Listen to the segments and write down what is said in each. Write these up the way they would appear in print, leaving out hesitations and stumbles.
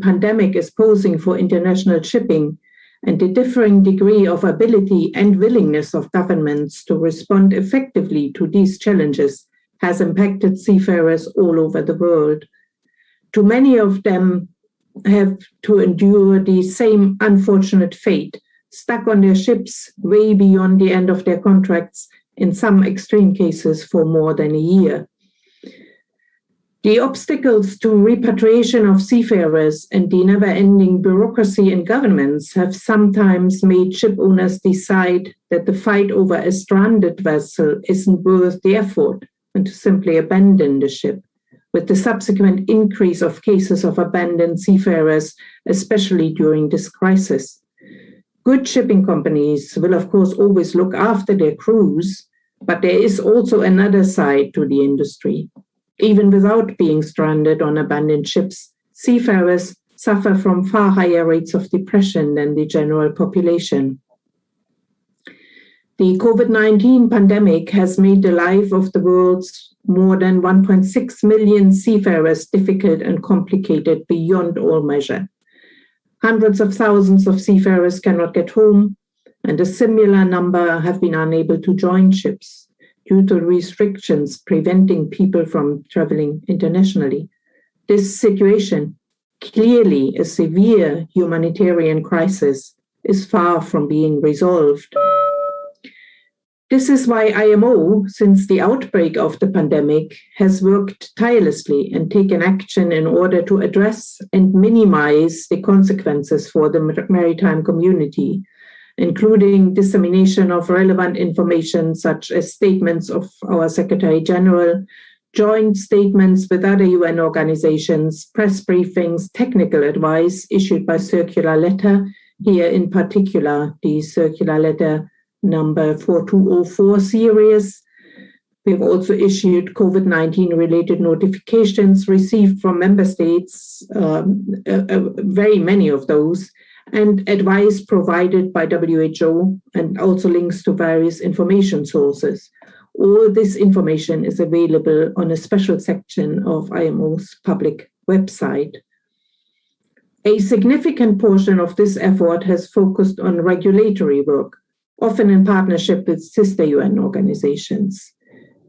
pandemic is posing for international shipping and the differing degree of ability and willingness of governments to respond effectively to these challenges has impacted seafarers all over the world. Too many of them have to endure the same unfortunate fate, stuck on their ships way beyond the end of their contracts, in some extreme cases for more than a year. The obstacles to repatriation of seafarers and the never-ending bureaucracy in governments have sometimes made ship owners decide that the fight over a stranded vessel isn't worth the effort and to simply abandon the ship, with the subsequent increase of cases of abandoned seafarers, especially during this crisis. Good shipping companies will, of course, always look after their crews, but there is also another side to the industry. Even without being stranded on abandoned ships, seafarers suffer from far higher rates of depression than the general population. The COVID-19 pandemic has made the life of the world's more than 1.6 million seafarers difficult and complicated beyond all measure. Hundreds of thousands of seafarers cannot get home, and a similar number have been unable to join ships due to restrictions preventing people from traveling internationally. This situation, clearly a severe humanitarian crisis, is far from being resolved. This is why IMO, since the outbreak of the pandemic, has worked tirelessly and taken action in order to address and minimize the consequences for the maritime community, including dissemination of relevant information such as statements of our Secretary General, joint statements with other UN organizations, press briefings, technical advice issued by circular letter, here in particular the circular letter number 4204 series. We've also issued COVID-19 related notifications received from member states, very many of those, and advice provided by WHO, and also links to various information sources. All this information is available on a special section of IMO's public website. A significant portion of this effort has focused on regulatory work, often in partnership with sister UN organizations.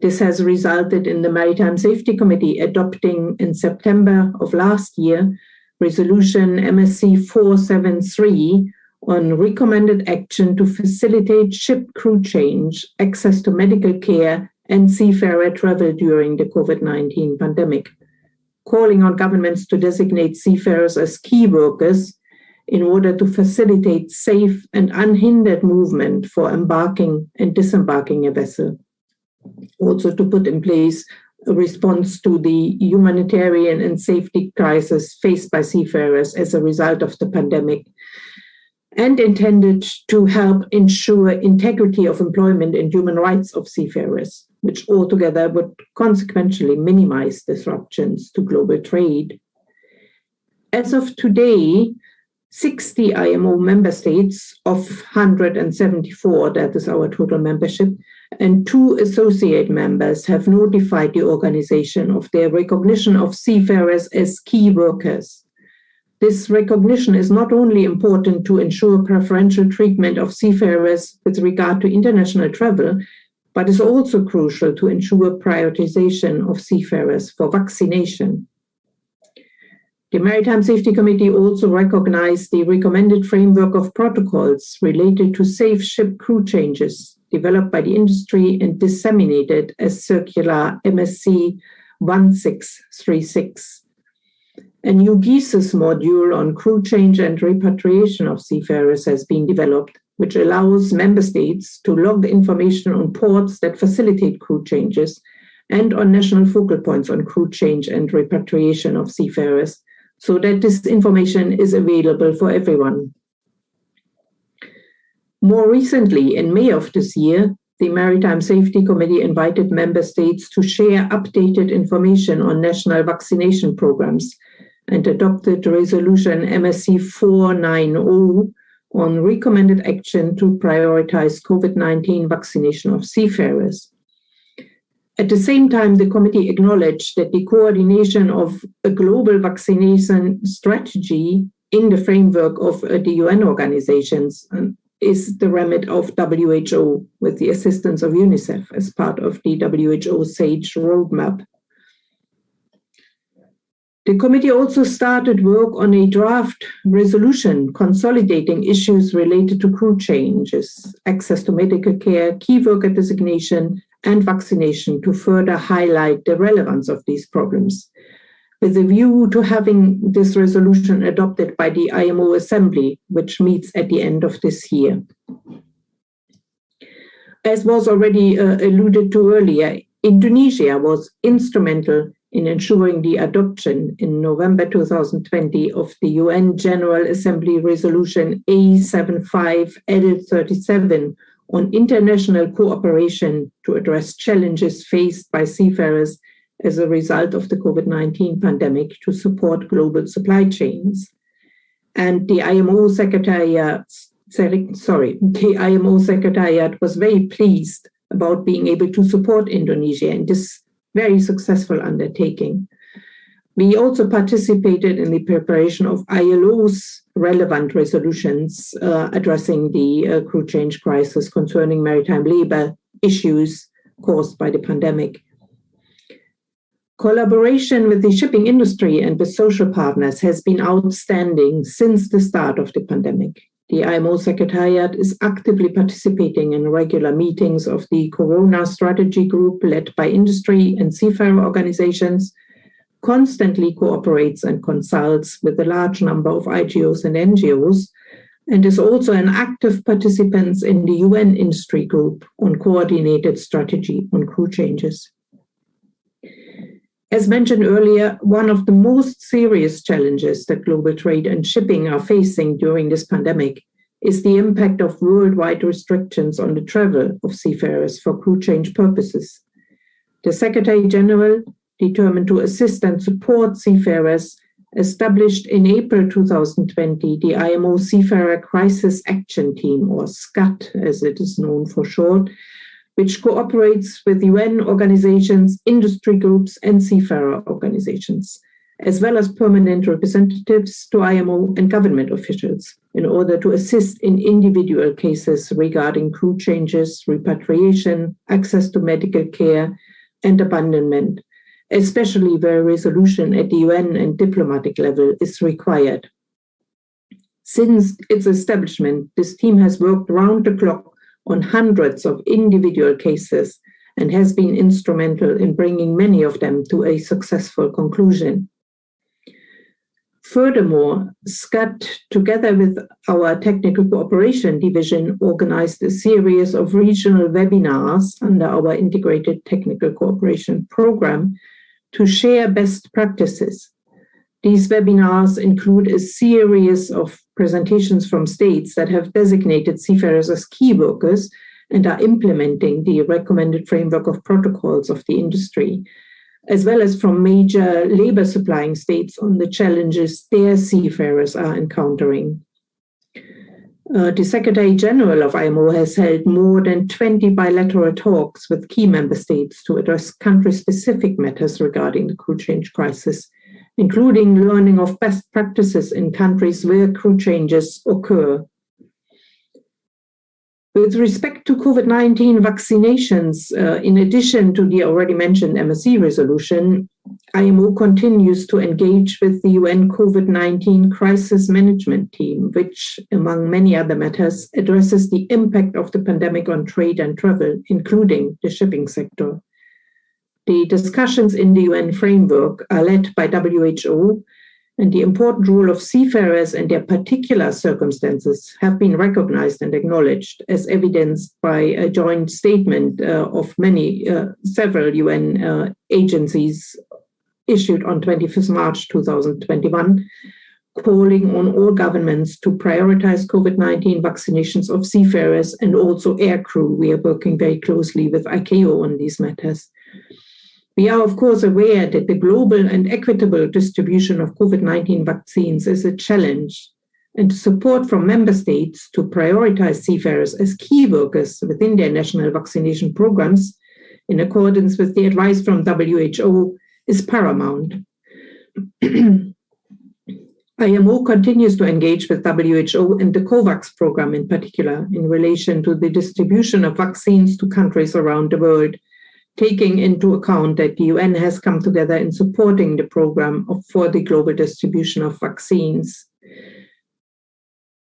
This has resulted in the Maritime Safety Committee adopting in September of last year Resolution MSC 473 on recommended action to facilitate ship crew change, access to medical care, and seafarer travel during the COVID-19 pandemic, calling on governments to designate seafarers as key workers in order to facilitate safe and unhindered movement for embarking and disembarking a vessel. Also to put in place a response to the humanitarian and safety crisis faced by seafarers as a result of the pandemic, and intended to help ensure integrity of employment and human rights of seafarers, which altogether would consequentially minimize disruptions to global trade. As of today, 60 IMO member states of 174, that is our total membership, and 2 associate members have notified the organization of their recognition of seafarers as key workers. This recognition is not only important to ensure preferential treatment of seafarers with regard to international travel, but is also crucial to ensure prioritization of seafarers for vaccination. The Maritime Safety Committee also recognized the recommended framework of protocols related to safe ship crew changes developed by the industry and disseminated as circular MSC 1636. A new GESIS module on crew change and repatriation of seafarers has been developed, which allows member states to log the information on ports that facilitate crew changes and on national focal points on crew change and repatriation of seafarers, so that this information is available for everyone. More recently, in May of this year, the Maritime Safety Committee invited member states to share updated information on national vaccination programs and adopted Resolution MSC 490 on recommended action to prioritize COVID-19 vaccination of seafarers. At the same time, the committee acknowledged that the coordination of a global vaccination strategy in the framework of the UN organizations is the remit of WHO with the assistance of UNICEF as part of the WHO SAGE roadmap. The committee also started work on a draft resolution consolidating issues related to crew changes, access to medical care, key worker designation, and vaccination to further highlight the relevance of these problems, with a view to having this resolution adopted by the IMO Assembly, which meets at the end of this year. As was already alluded to earlier, Indonesia was instrumental in ensuring the adoption in November 2020 of the UN General Assembly Resolution A75L37 on international cooperation to address challenges faced by seafarers as a result of the COVID-19 pandemic to support global supply chains. And the IMO Secretariat was very pleased about being able to support Indonesia in this very successful undertaking. We also participated in the preparation of ILO's relevant resolutions addressing the crew change crisis concerning maritime labor issues caused by the pandemic. Collaboration with the shipping industry and with social partners has been outstanding since the start of the pandemic. The IMO Secretariat is actively participating in regular meetings of the Corona Strategy Group led by industry and seafarer organizations, constantly cooperates and consults with a large number of IGOs and NGOs, and is also an active participant in the UN Industry Group on coordinated strategy on crew changes. As mentioned earlier, one of the most serious challenges that global trade and shipping are facing during this pandemic is the impact of worldwide restrictions on the travel of seafarers for crew change purposes. The Secretary General, determined to assist and support seafarers, established in April 2020 the IMO Seafarer Crisis Action Team, or SCAT as it is known for short, which cooperates with UN organizations, industry groups, and seafarer organizations, as well as permanent representatives to IMO and government officials, in order to assist in individual cases regarding crew changes, repatriation, access to medical care, and abandonment, especially where resolution at the UN and diplomatic level is required. Since its establishment, this team has worked round the clock on hundreds of individual cases and has been instrumental in bringing many of them to a successful conclusion. Furthermore, SCAT, together with our Technical Cooperation Division, organized a series of regional webinars under our Integrated Technical Cooperation Program to share best practices. These webinars include a series of presentations from states that have designated seafarers as key workers and are implementing the recommended framework of protocols of the industry, as well as from major labor supplying states on the challenges their seafarers are encountering. The Secretary General of IMO has held more than 20 bilateral talks with key member states to address country-specific matters regarding the crew change crisis, including learning of best practices in countries where crew changes occur. With respect to COVID-19 vaccinations, in addition to the already mentioned MSC resolution, IMO continues to engage with the UN COVID-19 Crisis Management Team, which, among many other matters, addresses the impact of the pandemic on trade and travel, including the shipping sector. The discussions in the UN framework are led by WHO, and the important role of seafarers and their particular circumstances have been recognized and acknowledged, as evidenced by a joint statement of several UN agencies issued on 25th March 2021, calling on all governments to prioritize COVID-19 vaccinations of seafarers and also aircrew. We are working very closely with ICAO on these matters. We are, of course, aware that the global and equitable distribution of COVID-19 vaccines is a challenge, and support from member states to prioritize seafarers as key workers within their national vaccination programs in accordance with the advice from WHO, is paramount. IMO continues to engage with WHO and the COVAX program in particular in relation to the distribution of vaccines to countries around the world, taking into account that the UN has come together in supporting the program for the global distribution of vaccines.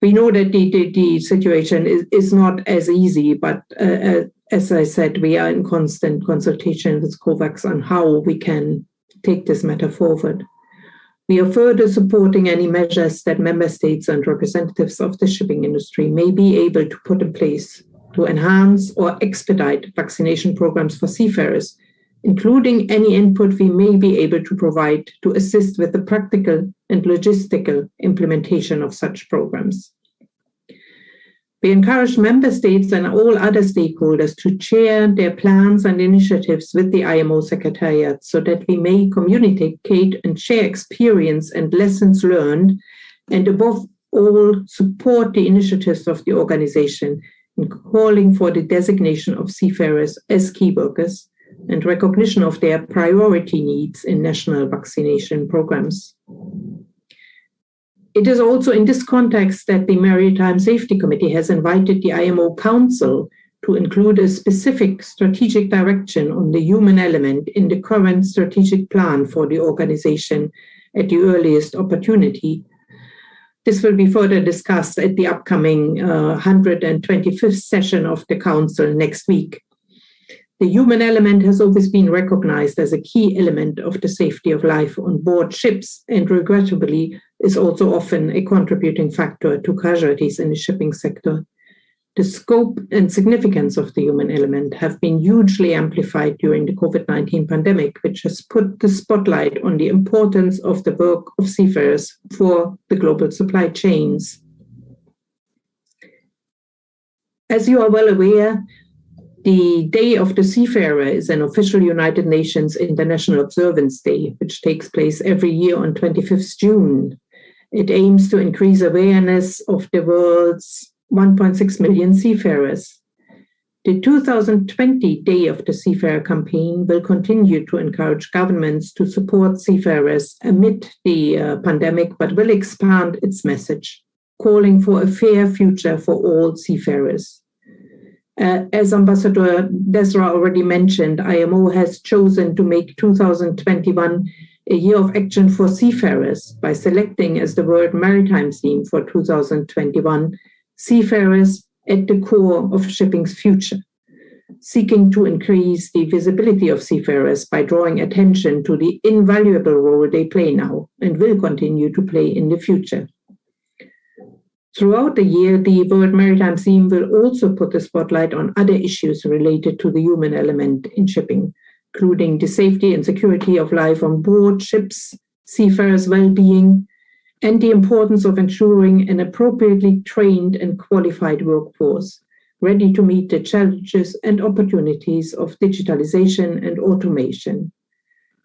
We know that the situation is not as easy, but as I said, we are in constant consultation with COVAX on how we can take this matter forward. We are further supporting any measures that member states and representatives of the shipping industry may be able to put in place to enhance or expedite vaccination programs for seafarers, including any input we may be able to provide to assist with the practical and logistical implementation of such programs. We encourage member states and all other stakeholders to share their plans and initiatives with the IMO Secretariat so that we may communicate and share experience and lessons learned, and above all, support the initiatives of the organization in calling for the designation of seafarers as key workers and recognition of their priority needs in national vaccination programs. It is also in this context that the Maritime Safety Committee has invited the IMO Council to include a specific strategic direction on the human element in the current strategic plan for the organization at the earliest opportunity. This will be further discussed at the upcoming 125th session of the Council next week. The human element has always been recognized as a key element of the safety of life on board ships, and regrettably is also often a contributing factor to casualties in the shipping sector. The scope and significance of the human element have been hugely amplified during the COVID-19 pandemic, which has put the spotlight on the importance of the work of seafarers for the global supply chains. As you are well aware, the Day of the Seafarer is an official United Nations International Observance Day, which takes place every year on 25th June. It aims to increase awareness of the world's 1.6 million seafarers. The 2020 Day of the Seafarer campaign will continue to encourage governments to support seafarers amid the pandemic, but will expand its message, calling for a fair future for all seafarers. As Ambassador Desra already mentioned, IMO has chosen to make 2021 a year of action for seafarers by selecting as the World Maritime theme for 2021, Seafarers at the core of shipping's future, seeking to increase the visibility of seafarers by drawing attention to the invaluable role they play now and will continue to play in the future. Throughout the year, the World Maritime theme will also put the spotlight on other issues related to the human element in shipping, including the safety and security of life on board ships, seafarers' well-being, and the importance of ensuring an appropriately trained and qualified workforce, ready to meet the challenges and opportunities of digitalization and automation.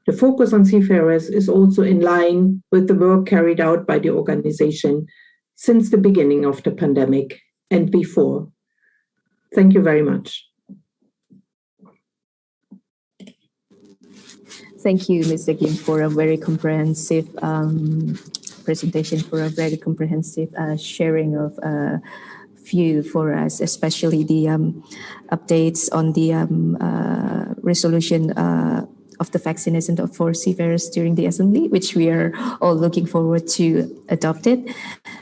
The focus on seafarers is also in line with the work carried out by the organization since the beginning of the pandemic and before. Thank you very much. Thank you, Ms. Deggim, for a very comprehensive presentation, for a very comprehensive sharing of view for us, especially the updates on the resolution of the vaccination for seafarers during the assembly, which we are all looking forward to adopt it,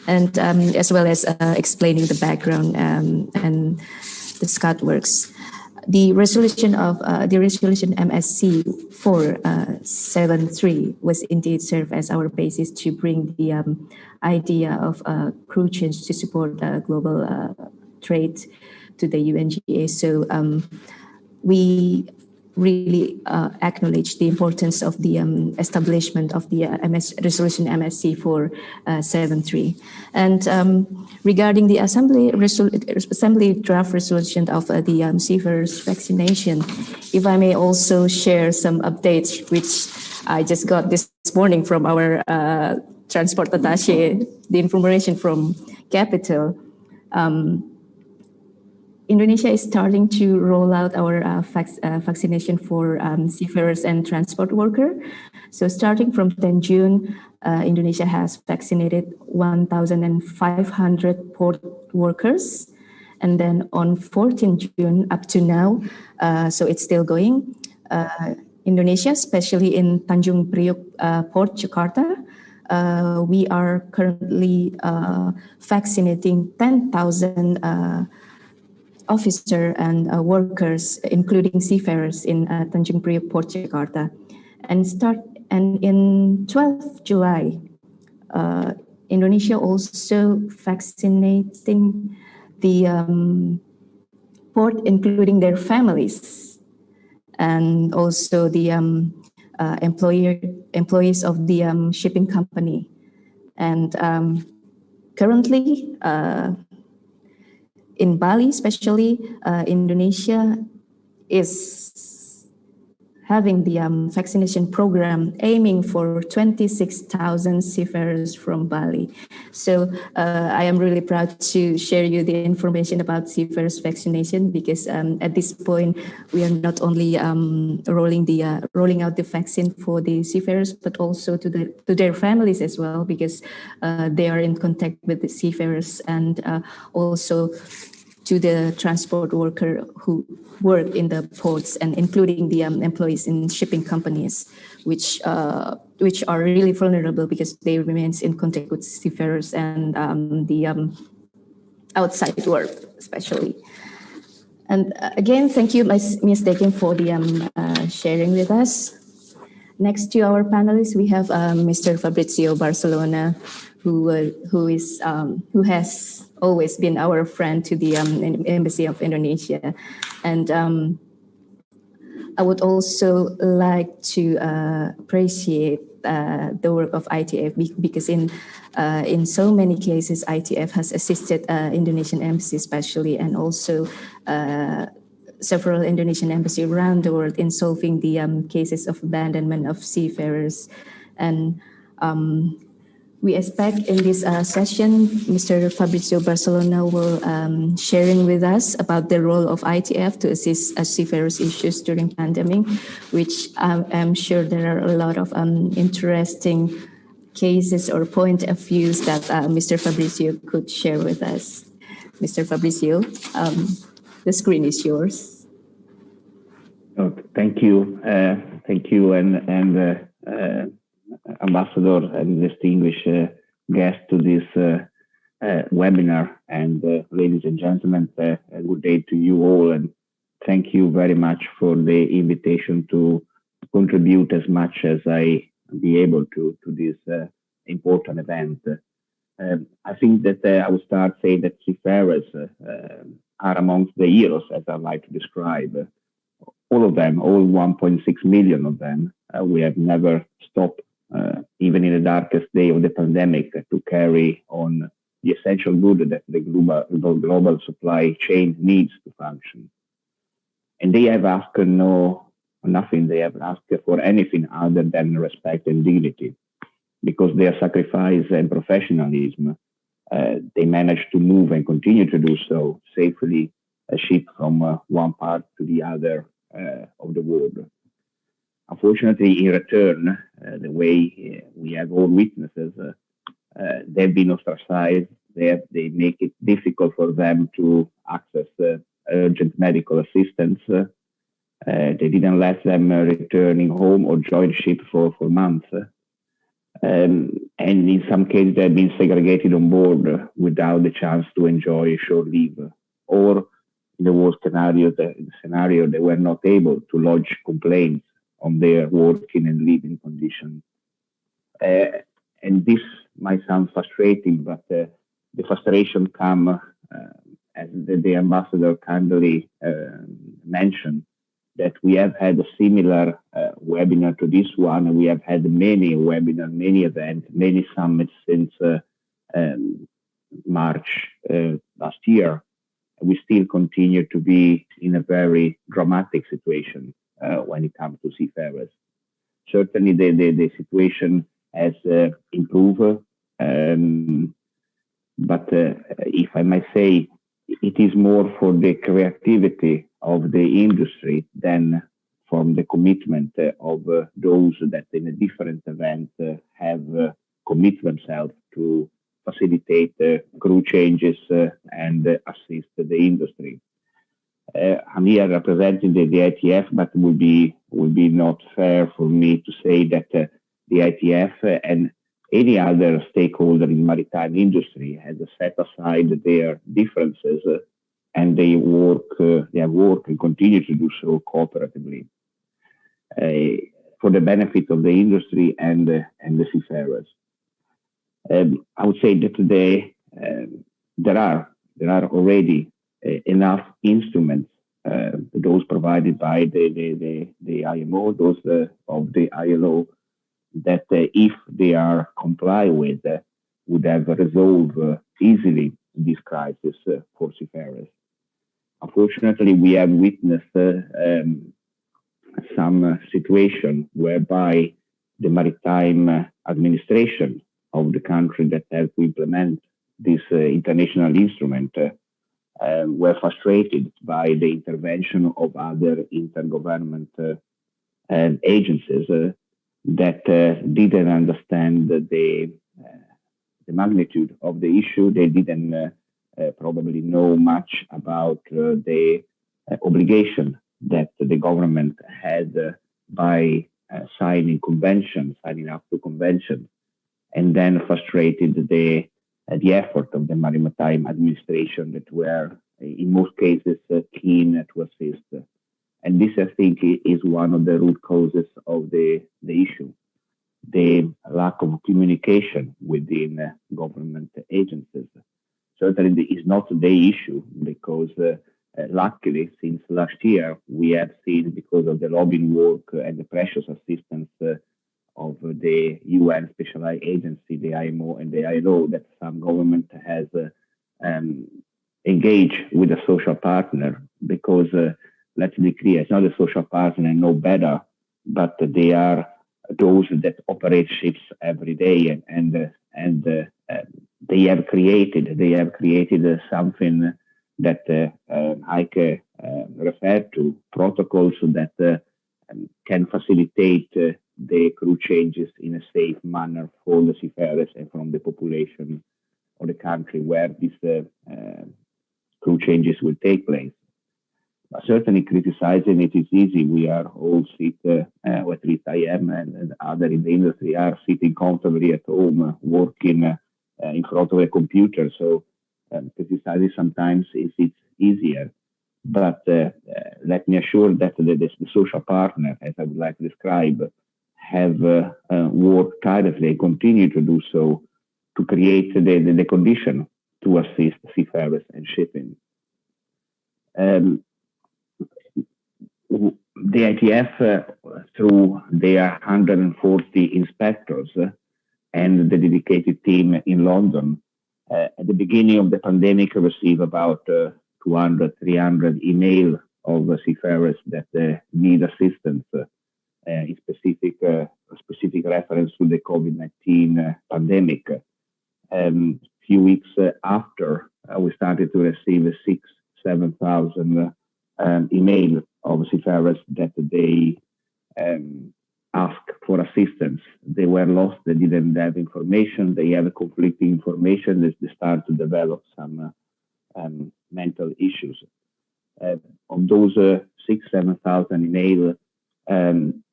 and as well as explaining the background and the SCAT works. The resolution MSC 473 was indeed served as our basis to bring the idea of crew change to support global trade to the UNGA. So we really acknowledge the importance of the establishment of the resolution MSC 473. And regarding the assembly draft resolution of the seafarers vaccination, if I may also share some updates, which I just got this morning from our transport attaché, the information from Capital. Indonesia is starting to roll out our vaccination for seafarers and transport workers. So starting from 10 June, Indonesia has vaccinated 1,500 port workers. And then on 14 June up to now, so it's still going, Indonesia, especially in Tanjung Priok Port, Jakarta, we are currently vaccinating 10,000 officers and workers, including seafarers in Tanjung Priok Port, Jakarta. And in 12th July, Indonesia also vaccinating the port, including their families, and also the employees of the shipping company. And currently, in Bali, especially, Indonesia is having the vaccination program aiming for 26,000 seafarers from Bali. So I am really proud to share you the information about seafarers vaccination, because at this point we are not only rolling out the vaccine for the seafarers, but also to their families as well, because they are in contact with the seafarers, and also to the transport worker who work in the ports, and including the employees in shipping companies, which are really vulnerable because they remain in contact with seafarers and the outside world, especially. And again, thank you, Ms. Deggim, for the sharing with us. Next to our panelists, we have Mr. Fabrizio Barcelona, who has always been our friend to the Embassy of Indonesia. And I would also like to appreciate the work of ITF, because in so many cases, ITF has assisted Indonesian embassy especially, and also several Indonesian embassies around the world in solving the cases of abandonment of seafarers. And we expect in this session, Mr. Fabrizio Barcelona will sharing with us about the role of ITF to assist seafarers issues during pandemic, which I'm sure there are a lot of interesting cases or point of views that Mr. Fabrizio could share with us. Mr. Fabrizio, the screen is yours. Oh, thank you, and Ambassador and distinguished guest to this webinar, and ladies and gentlemen, a good day to you all, and thank you very much for the invitation to contribute as much as I be able to this important event. I think that I will start saying that seafarers are amongst the heroes, as I like to describe. All of them, all 1.6 million of them, we have never stopped, even in the darkest day of the pandemic, to carry on the essential good that the global supply chain needs to function. And they have asked nothing, they have asked for anything other than respect and dignity, because their sacrifice and professionalism, they managed to move and continue to do so safely a ship from one part to the other of the world. Unfortunately, in return, the way we have all witnesses, they've been ostracized. They make it difficult for them to access urgent medical assistance. They didn't let them returning home or join ship for months. And in some cases, they've been segregated on board without the chance to enjoy shore leave. Or in the worst scenario, they were not able to lodge complaints on their working and living conditions. And this might sound frustrating, but the frustration comes, as the ambassador kindly mentioned, that we have had a similar webinar to this one, and we have had many webinars, many events, many summits since March last year. We still continue to be in a very dramatic situation when it comes to seafarers. Certainly the situation has improved, but if I might say, it is more for the creativity of the industry than from the commitment of those that in a different event have commit themselves to facilitate crew changes and assist the industry. I'm here representing the ITF, but it would be not fair for me to say that the ITF and any other stakeholder in maritime industry has set aside their differences and they work and continue to do so cooperatively for the benefit of the industry and the seafarers. I would say that today there are already enough instruments, those provided by the IMO, those of the ILO, that if they are comply with, would have resolved easily this crisis for seafarers. Unfortunately, we have witnessed some situation whereby the maritime administration of the country that has to implement this international instrument were frustrated by the intervention of other intergovernmental agencies that didn't understand the magnitude of the issue. They didn't probably know much about the obligation that the government had by signing up to conventions, and then frustrated the effort of the maritime administration that were in most cases keen to assist. And this, I think, is one of the root causes of the issue, the lack of communication within government agencies. Certainly is not the issue, because luckily since last year we have seen, because of the lobbying work and the precious assistance of the UN specialized agency, the IMO and the ILO, that some government has engaged with a social partner, because let's be clear, it's not a social partner and no better, but they are those that operate ships every day, and they have created something that Heike referred to, protocols that can facilitate the crew changes in a safe manner for the seafarers and from the population of the country where these crew changes will take place. But certainly criticizing it is easy. We are all or at least I am, and others in the industry are sitting comfortably at home, working in front of a computer. So criticizing sometimes it's easier. But let me assure that the social partner, as I would like to describe, have worked tirelessly, continue to do so, to create the condition to assist seafarers and shipping. The ITF, through their 140 inspectors and the dedicated team in London, at the beginning of the pandemic, received about 200, 300 email of seafarers that need assistance in specific reference to the COVID-19 pandemic. Few weeks after, we started to receive 6,000-7,000 email of seafarers that they ask for assistance. They were lost, they didn't have information, they have conflicting information, they start to develop some mental issues. Of those 6,000-7,000 email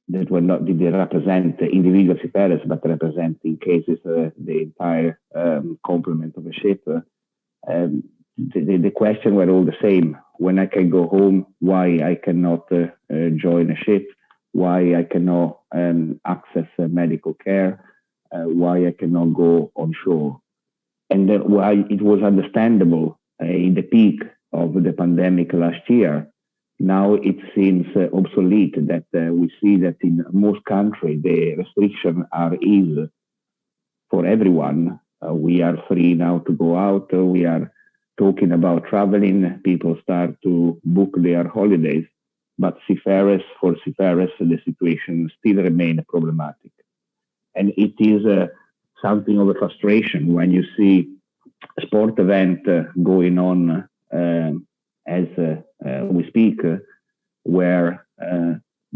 that were not, did they represent individual seafarers, but represent in cases the entire complement of a ship. The question were all the same. When I can go home, why I cannot join a ship, why I cannot access medical care, why I cannot go on shore. And why it was understandable in the peak of the pandemic last year. Now it seems obsolete that we see that in most countries the restrictions are eased for everyone. We are free now to go out. We are talking about traveling. People start to book their holidays. But for seafarers, the situation still remains problematic. And it is something of a frustration when you see a sport event going on as we speak, where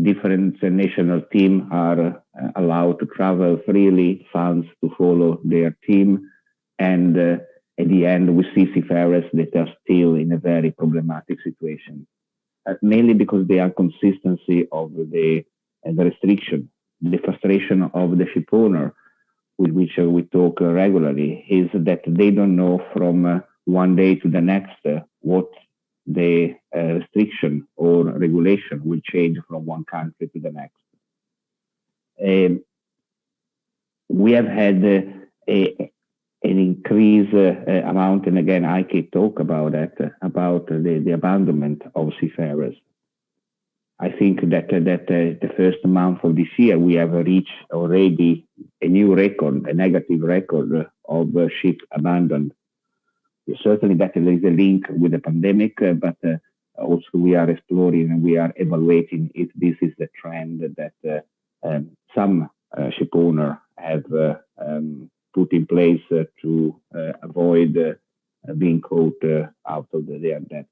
different national teams are allowed to travel freely, funds to follow their team, and at the end we see seafarers that are still in a very problematic situation, mainly because the inconsistency of the restriction, the frustration of the ship owner, with which we talk regularly, is that they don't know from one day to the next what the restriction or regulation will change from one country to the next. We have had an increased amount, and again, Heike talk about that, about the abandonment of seafarers. I think that the first month of this year, we have reached already a new record, a negative record of ships abandoned. Certainly that there is a link with the pandemic, but also we are exploring and we are evaluating if this is the trend that some ship owners have put in place to avoid being caught out of their debt.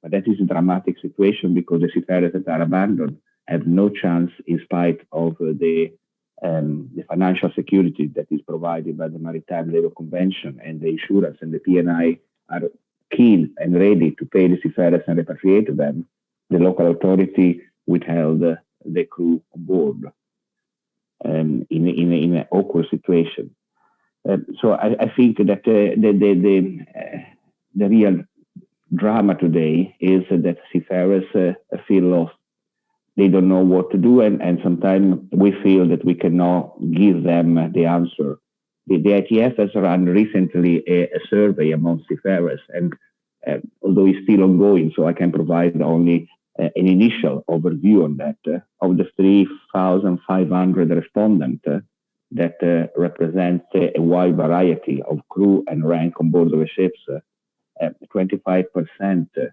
But that is a dramatic situation because the seafarers that are abandoned have no chance in spite of the financial security that is provided by the Maritime Labour Convention, and the insurance and the P&I are keen and ready to pay the seafarers and repatriate them. The local authority withheld the crew on board in an awkward situation. So I think that the real drama today is that seafarers feel lost. They don't know what to do, and sometimes we feel that we cannot give them the answer. The ITF has run recently a survey among seafarers, and although it's still ongoing, so I can provide only an initial overview on that. Of the 3,500 respondents that represent a wide variety of crew and rank on board of the ships, 25%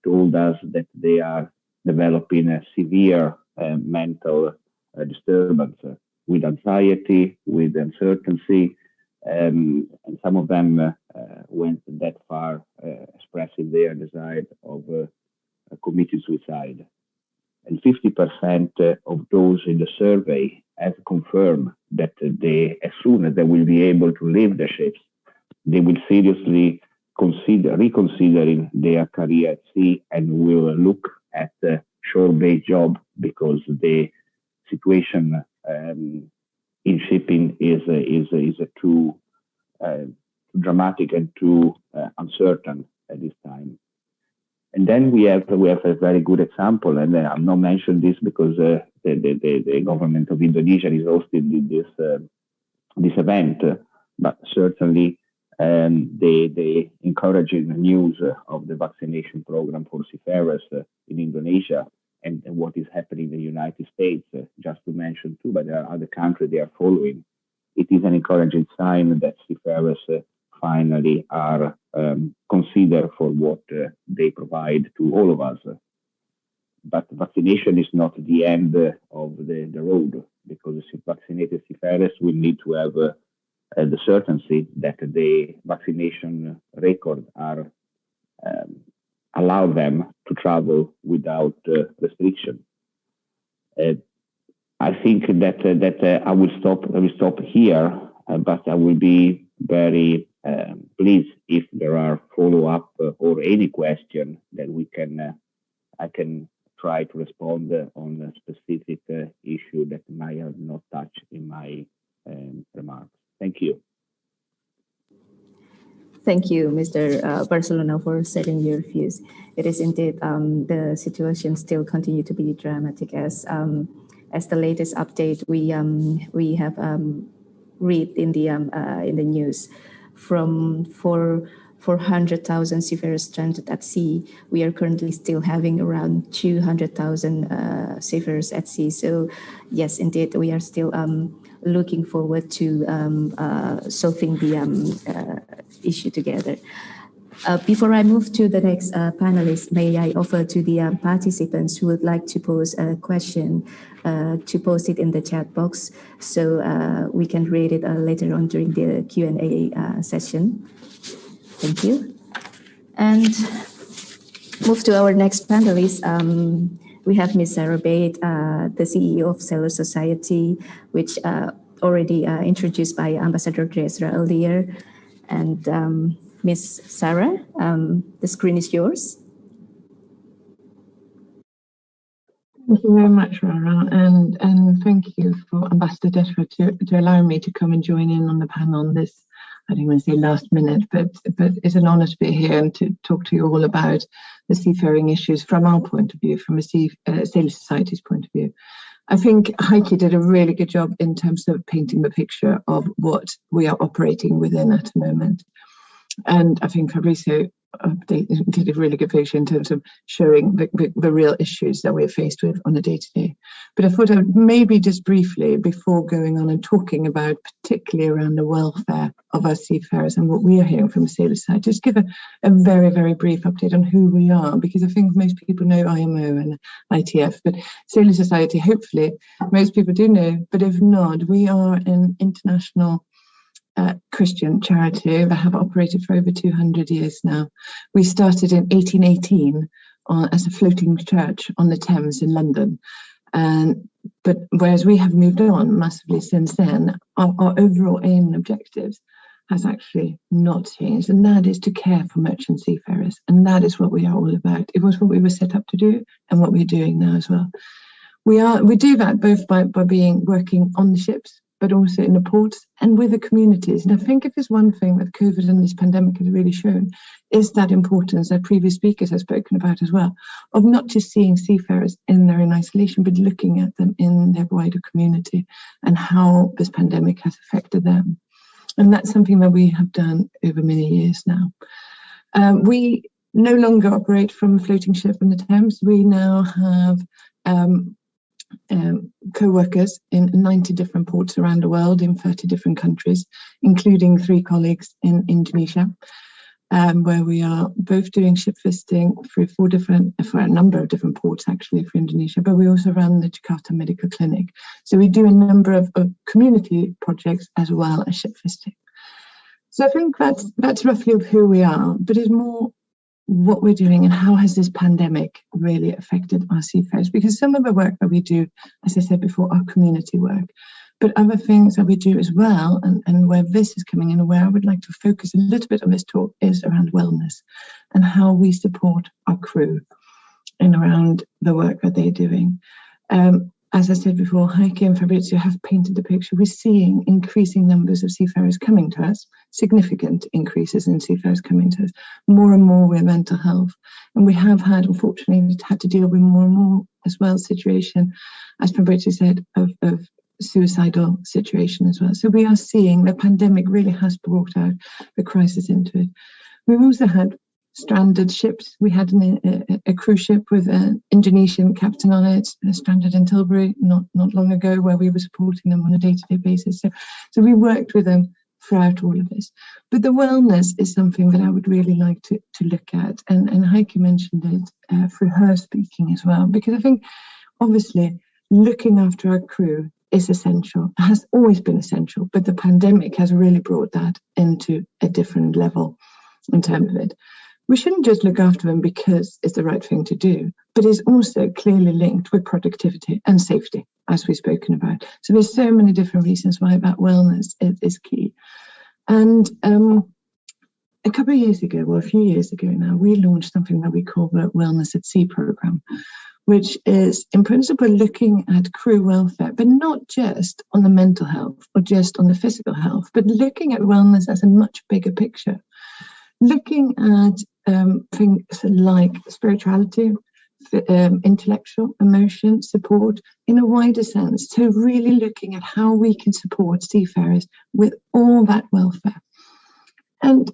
told us that they are developing a severe mental disturbance with anxiety, with uncertainty, and some of them went that far, expressing their desire of committing suicide. And 50% of those in the survey have confirmed that as soon as they will be able to leave the ships, they will seriously reconsidering their career at sea and will look at the shore-based job, because the situation in shipping is too dramatic and too uncertain at this time. And then we have a very good example, and I'm not mentioning this because the government of Indonesia is hosting this event, but certainly the encouraging news of the vaccination program for seafarers in Indonesia and what is happening in the United States, just to mention two, but there are other countries they are following. It is an encouraging sign that seafarers finally are considered for what they provide to all of us. But vaccination is not the end of the road, because vaccinated seafarers will need to have the certainty that the vaccination record are allow them to travel without restriction. I think that I will stop here, but I will be very pleased if there are follow-up or any question that I can try to respond on a specific issue that I have not touched in my remarks. Thank you. Thank you, Mr. Barcelona, for setting your views. It is indeed the situation still continue to be dramatic, as the latest update we have read in the news. From 400,000 seafarers stranded at sea, we are currently still having around 200,000 seafarers at sea. So yes, indeed, we are still looking forward to solving the issue together. Before I move to the next panelist, may I offer to the participants who would like to pose a question to post it in the chat box, so we can read it later on during the Q&A session. Thank you. And move to our next panelist. We have Ms. Sarah Bate, the CEO of Sailor Society, which already introduced by Ambassador Desra earlier. And Ms. Sarah, the screen is yours. Thank you very much, Rara, and thank you for Ambassador Desra to allow me to come and join in on the panel on this, I don't want to say last minute, but it's an honour to be here and to talk to you all about the seafaring issues from our point of view, from a Sailor Society's point of view. I think Heike did a really good job in terms of painting the picture of what we are operating within at the moment. And I think Fabrizio did a really good picture in terms of showing the real issues that we're faced with on a day-to-day. But I thought I would maybe just briefly, before going on and talking about particularly around the welfare of our seafarers and what we are hearing from the Sailor Society, just give a very, very brief update on who we are, because I think most people know IMO and ITF, but Sailor Society, hopefully, most people do know, but if not, we are an international Christian charity that have operated for over 200 years now. We started in 1818 as a floating church on the Thames in London, but whereas we have moved on massively since then, our overall aim and objectives has actually not changed, and that is to care for merchant seafarers, and that is what we are all about. It was what we were set up to do and what we're doing now as well. We do that both by working on the ships, but also in the ports and with the communities. And I think if there's one thing that COVID and this pandemic has really shown, is that importance that previous speakers have spoken about as well, of not just seeing seafarers in their own isolation, but looking at them in their wider community and how this pandemic has affected them. And that's something that we have done over many years now. We no longer operate from a floating ship in the Thames. We now have co-workers in 90 different ports around the world in 30 different countries, including 3 colleagues in Indonesia, where we are both doing ship visiting for a number of different ports actually for Indonesia, but we also run the Jakarta Medical Clinic. So we do a number of community projects as well as ship visiting. So I think that's roughly of who we are, but it's more what we're doing and how has this pandemic really affected our seafarers, because some of the work that we do, as I said before, are community work, but other things that we do as well, and where this is coming in and where I would like to focus a little bit on this talk, is around wellness and how we support our crew and around the work that they're doing. As I said before, Heike and Fabrizio have painted the picture. We're seeing increasing numbers of seafarers coming to us, significant increases in seafarers coming to us, more and more with mental health. And we have had, unfortunately, had to deal with more and more as well situation, as Fabrizio said, of suicidal situation as well. So we are seeing the pandemic really has brought out the crisis into it. We've also had stranded ships. We had a cruise ship with an Indonesian captain on it, stranded in Tilbury not long ago, where we were supporting them on a day-to-day basis. So we worked with them throughout all of this. But the wellness is something that I would really like to look at, and Heike mentioned it through her speaking as well, because I think obviously looking after our crew is essential. It has always been essential, but the pandemic has really brought that into a different level in terms of it. We shouldn't just look after them because it's the right thing to do, but it's also clearly linked with productivity and safety, as we've spoken about. So there's so many different reasons why that wellness is key. And a couple of years ago, well, a few years ago now, we launched something that we call the Wellness at Sea program, which is in principle looking at crew welfare, but not just on the mental health or just on the physical health, but looking at wellness as a much bigger picture. Looking at things like spirituality, intellectual, emotion, support in a wider sense. So really looking at how we can support seafarers with all that welfare. And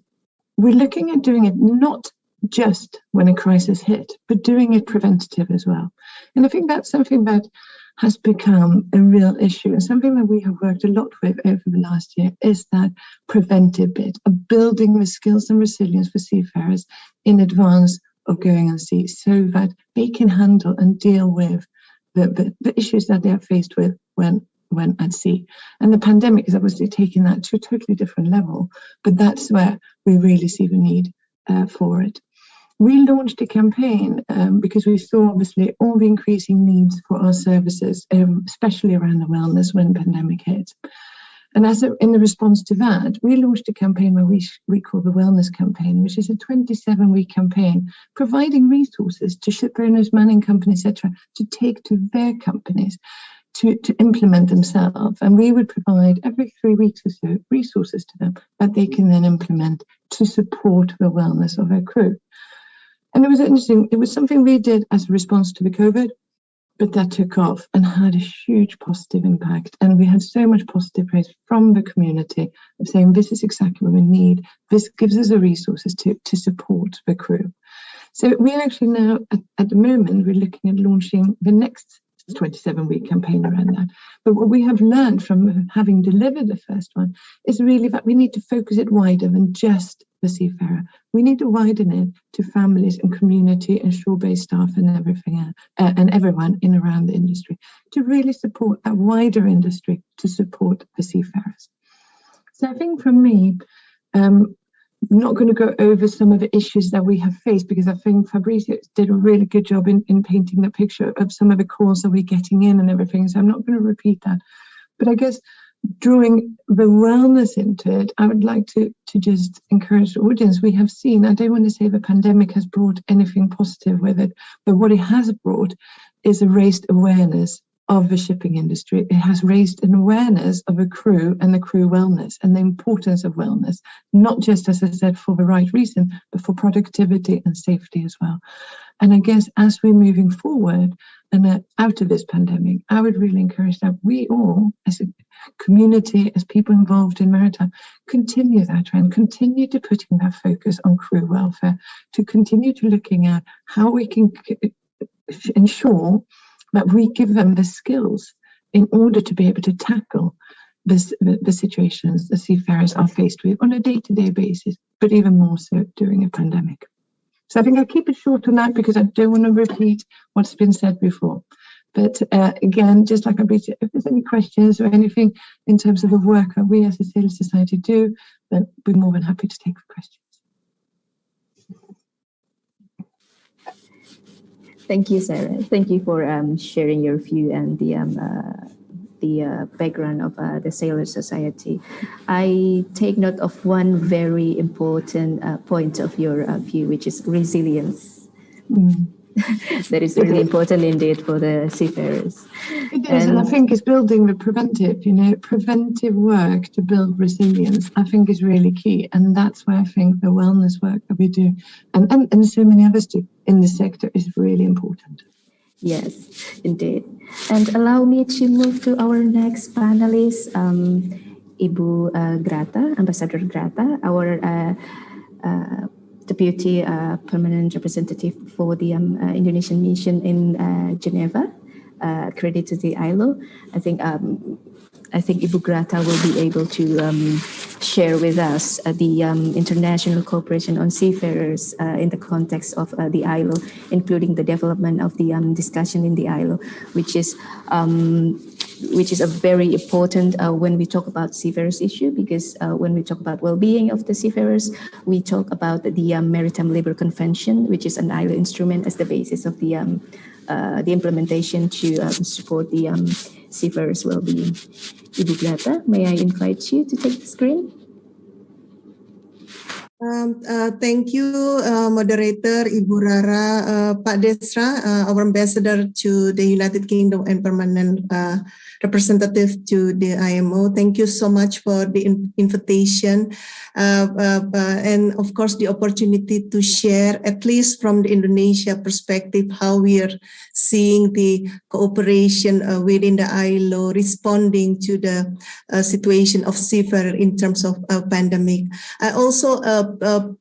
we're looking at doing it not just when a crisis hit, but doing it preventative as well. And I think that's something that has become a real issue, and something that we have worked a lot with over the last year is that preventive bit of building the skills and resilience for seafarers in advance of going on sea, so that they can handle and deal with the issues that they are faced with when at sea. And the pandemic is obviously taking that to a totally different level, but that's where we really see the need for it. we launched a campaign because we saw obviously all the increasing needs for our services, especially around the wellness when the pandemic hit. And in the response to that, we launched a campaign where we call the Wellness Campaign, which is a 27-week campaign providing resources to ship owners, manning companies, etc., to take to their companies to implement themselves. And we would provide every 3 weeks or so resources to them that they can then implement to support the wellness of their crew. And it was interesting. It was something we did as a response to the COVID, but that took off and had a huge positive impact. And we had so much positive praise from the community of saying, this is exactly what we need. This gives us the resources to support the crew. So we actually now, at the moment, we're looking at launching the next 27-week campaign around that. But what we have learned from having delivered the first one is really that we need to focus it wider than just the seafarer. We need to widen it to families and community and shore-based staff and everything, and everyone in around the industry to really support a wider industry to support the seafarers. So I think for me, I'm not going to go over some of the issues that we have faced because I think Fabrizio did a really good job in painting the picture of some of the calls that we're getting in and everything. So I'm not going to repeat that. But I guess drawing the wellness into it, I would like to just encourage the audience. We have seen, I don't want to say the pandemic has brought anything positive with it, but what it has brought is a raised awareness of the shipping industry. It has raised an awareness of a crew and the crew wellness and the importance of wellness, not just, as I said, for the right reason, but for productivity and safety as well. And I guess as we're moving forward and out of this pandemic, I would really encourage that we all, as a community, as people involved in maritime, continue that trend, continue to putting that focus on crew welfare, to continue to looking at how we can ensure that we give them the skills in order to be able to tackle the situations the seafarers are faced with on a day-to-day basis, but even more so during a pandemic. So I think I'll keep it short on that because I don't want to repeat what's been said before. But again, just like I mentioned, if there's any questions or anything in terms of the work that we as a Sailor Society do, then we're more than happy to take questions. Thank you, Sarah. Thank you for sharing your view and the background of the Sailor Society. I take note of one very important point of your view, which is resilience. That is really important indeed for the seafarers. It is, and I think it's building the preventive work to build resilience, I think is really key. And that's why I think the wellness work that we do, and so many others do in the sector, is really important. Yes, indeed. And allow me to move to our next panelist, Ibu Grata, Ambassador Grata, our Deputy Permanent Representative for the Indonesian mission in Geneva, credit to the ILO. I think Ibu Grata will be able to share with us the international cooperation on seafarers in the context of the ILO, including the development of the discussion in the ILO, which is a very important when we talk about seafarers issue, because when we talk about well-being of the seafarers, we talk about the Maritime Labour Convention, which is an ILO instrument as the basis of the implementation to support the seafarers' well-being. Ibu Grata, may I invite you to take the screen? Thank you, moderator Ibu Rara. Pak Desra, our ambassador to the United Kingdom and permanent representative to the IMO. Thank you so much for the invitation and of course the opportunity to share, at least from the Indonesia perspective, how we are seeing the cooperation within the ILO responding to the situation of seafarer in terms of pandemic. I also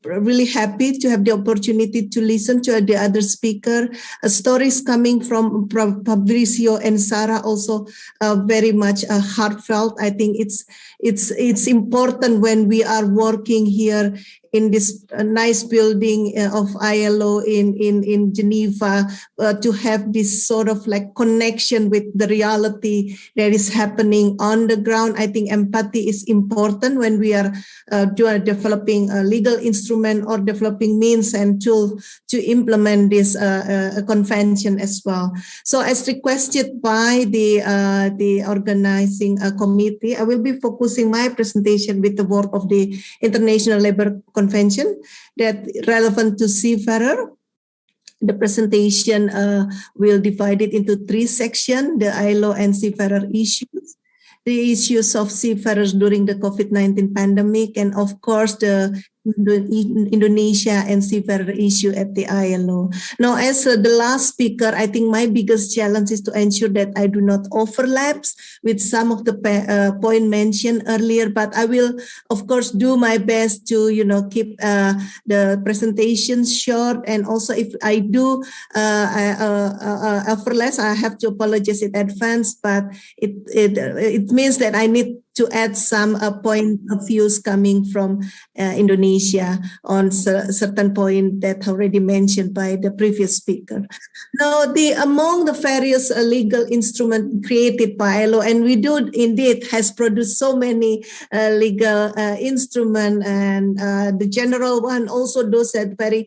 really happy to have the opportunity to listen to the other speaker. Stories coming from Fabrizio and Sarah also very much heartfelt. I think it's important when we are working here in this nice building of ILO in Geneva to have this sort of like connection with the reality that is happening on the ground. I think empathy is important when we are developing legal instrument or developing means and tools to implement this convention as well. So as requested by the organizing committee, I will be focusing my presentation with the work of the International Labour Convention that relevant to Seafarer. The presentation will divide it into 3 sections, the ILO and Seafarer issues, the issues of seafarers during the COVID-19 pandemic, and of course the Indonesia and Seafarer issue at the ILO. Now, as the last speaker, I think my biggest challenge is to ensure that I do not overlaps with some of the point mentioned earlier, but I will, of course, do my best to, keep the presentation short. And also, if I do overlap, I have to apologize in advance, but it means that I need to add some point of views coming from Indonesia on certain point that already mentioned by the previous speaker. Now, among the various legal instruments created by ILO, and we do indeed has produced so many legal instruments, and the general one also those that very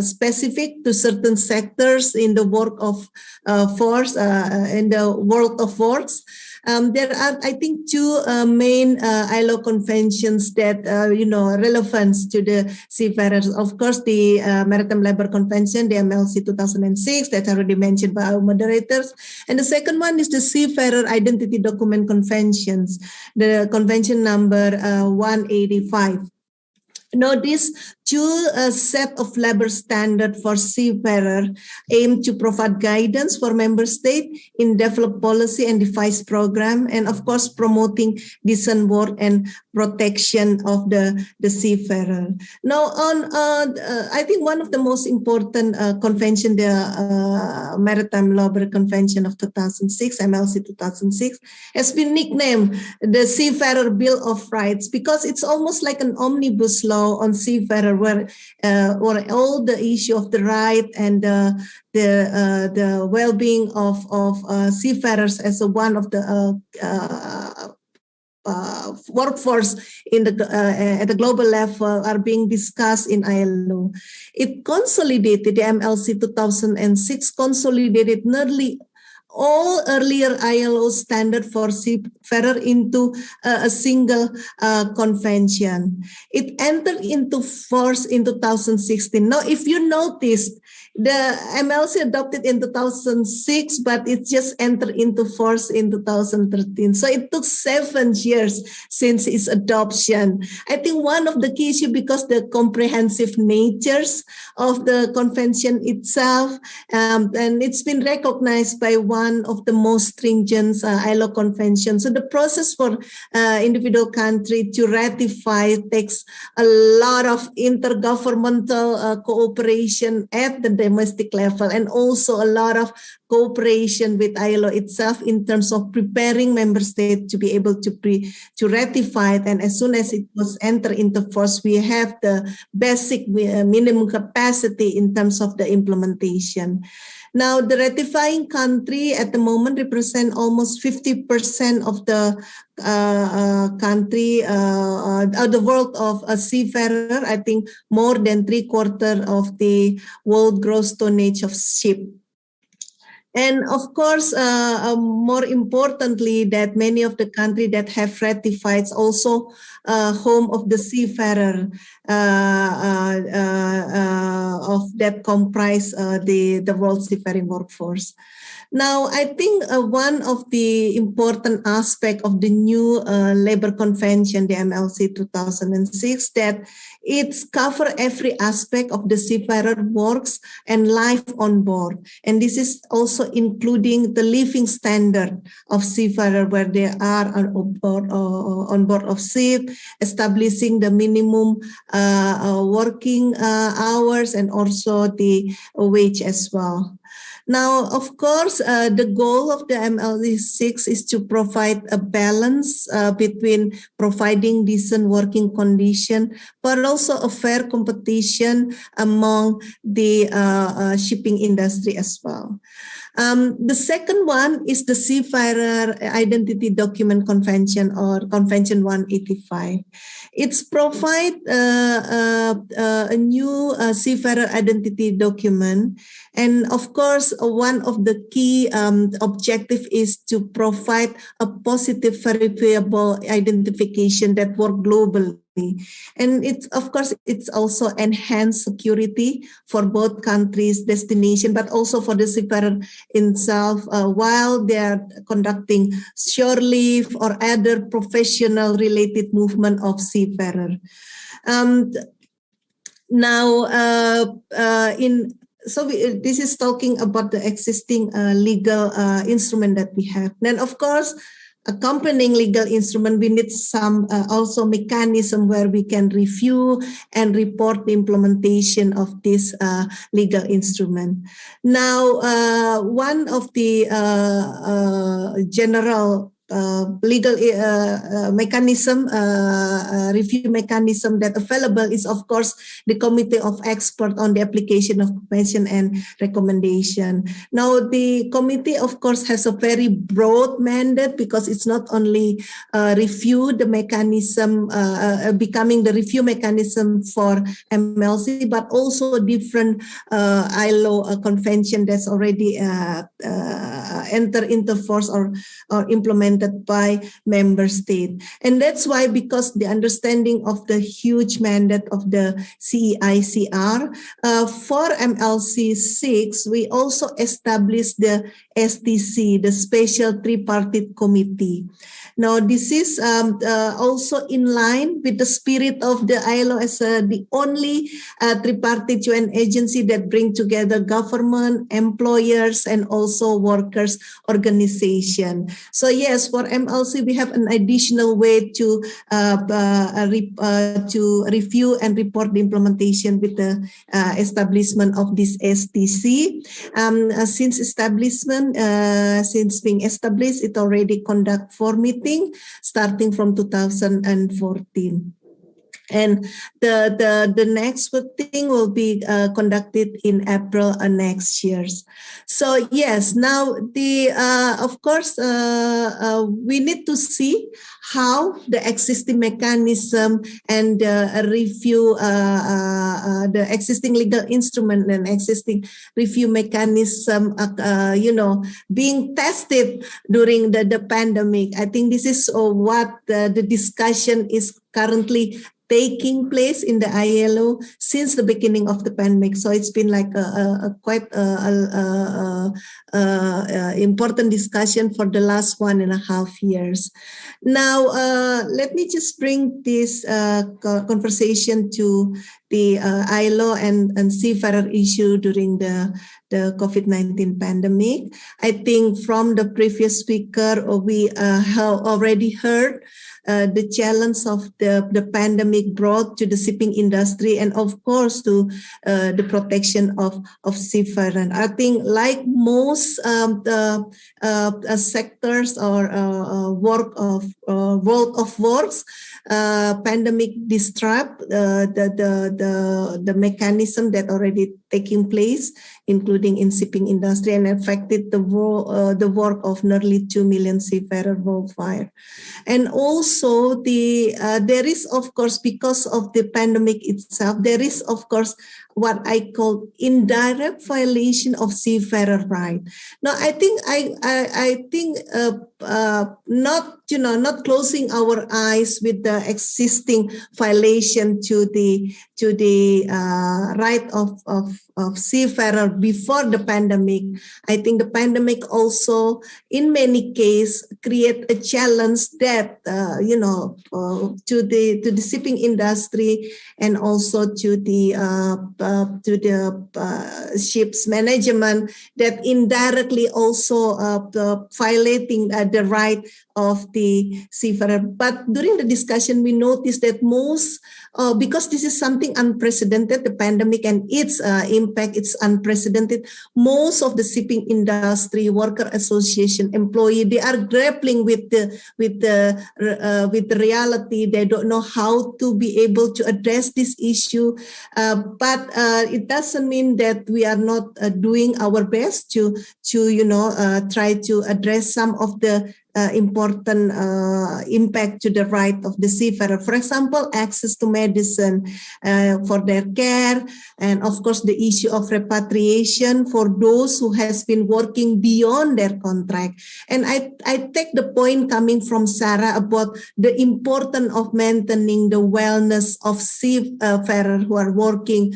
specific to certain sectors in the work of force, in the world of works. There are, I think, 2 main ILO conventions that, relevant to the seafarers. Of course, the Maritime Labour Convention, the MLC 2006, that's already mentioned by our moderators. And the second one is the Seafarer Identity Document Conventions, the convention number 185. Now, this 2 set of labor standard for seafarer aim to provide guidance for member state in develop policy and device program, and of course promoting decent work and protection of the seafarer. Now, I think one of the most important convention, the Maritime Labour Convention of 2006, MLC 2006, has been nicknamed the Seafarer Bill of Rights because it's almost like an omnibus law on seafarer, where all the issue of the right and the well-being of seafarers as one of the workforce in at the global level are being discussed in ILO. It consolidated the MLC 2006, consolidated nearly all earlier ILO standard for seafarer into a single convention. It entered into force in 2016. Now, if you notice, the MLC adopted in 2006, but it just entered into force in 2013. So it took 7 years since its adoption. I think one of the key issues, because the comprehensive natures of the convention itself, and it's been recognized by one of the most stringent ILO conventions. So the process for individual country to ratify takes a lot of intergovernmental cooperation at the domestic level, and also a lot of cooperation with ILO itself in terms of preparing member states to be able to ratify it. And as soon as it was entered into force, we have the basic minimum capacity in terms of the implementation. Now, the ratifying country at the moment represent almost 50% of the country, the world of a seafarer. I think more than 3/4 of the world gross tonnage of ship. And of course, more importantly, that many of the countries that have ratified also home of the seafarer of that comprise the world seafaring workforce. Now, I think one of the important aspects of the new labor convention, the MLC 2006, that it's cover every aspect of the seafarer works and life on board. And this is also including the living standard of seafarer, where they are on board of ship, establishing the minimum working hours and also the wage as well. Now, of course, the goal of the MLC6 is to provide a balance between providing decent working condition, but also a fair competition among the shipping industry as well. The second one is the Seafarer Identity Document Convention, or Convention 185. It's provide a new Seafarer identity document. And of course, one of the key objective is to provide a positive verifiable identification that work globally. And it's, of course, it's also enhanced security for both countries' destination, but also for the seafarer itself while they're conducting shore leave or other professional related movement of seafarer. This is talking about the existing legal instrument that we have. Then, of course, accompanying legal instrument, we need some also mechanism where we can review and report the implementation of this legal instrument. Now, one of the general legal mechanism, review mechanism that available is, of course, the Committee of Experts on the Application of Convention and Recommendation. Now, the committee, of course, has a very broad mandate because it's not only review the mechanism, becoming the review mechanism for MLC, but also different ILO convention that's already entered into force or implemented by member state. And that's why, because the understanding of the huge mandate of the CEICR, for MLC 6, we also established the STC, the Special Tripartite Committee. Now, this is also in line with the spirit of the ILO as the only tripartite UN agency that bring together government, employers, and also workers' organization. So yes, for MLC, we have an additional way to review and report the implementation with the establishment of this STC. Since establishment, since being established, it already conduct 4 meetings starting from 2014. And the next thing will be conducted in April next year. So yes, now of course we need to see how the existing mechanism and review the existing legal instrument and existing review mechanism being tested during the pandemic. I think this is what the discussion is currently taking place in the ILO since the beginning of the pandemic. So it's been like a quite important discussion for the last 1.5 years. Now, let me just bring this conversation to the ILO and Seafarer issue during the COVID-19 pandemic. I think from the previous speaker, we have already heard the challenge of the pandemic brought to the shipping industry and, of course, to the protection of seafarer. And I think, like most sectors or world of works, pandemic disrupt the mechanism that already taking place, including in shipping industry, and affected the work of nearly 2 million seafarers worldwide. And also there is, of course, because of the pandemic itself, there is, of course, what I call indirect violation of seafarer right. Now, I think not closing our eyes with the existing violation to the right of seafarer before the pandemic. I think the pandemic also, in many cases, create a challenge that to the shipping industry and also to the ship's management, that indirectly also violating the right of the the Seafarer. But during the discussion, we noticed that most, because this is something unprecedented, the pandemic and its impact, it's unprecedented. Most of the shipping industry, worker association, employee, they are grappling with the reality. They don't know how to be able to address this issue. But it doesn't mean that we are not doing our best to try to address some of the important impact to the right of the seafarer. For example, access to medicine for their care, and of course the issue of repatriation for those who has been working beyond their contract. And I take the point coming from Sarah about the importance of maintaining the wellness of seafarers who are working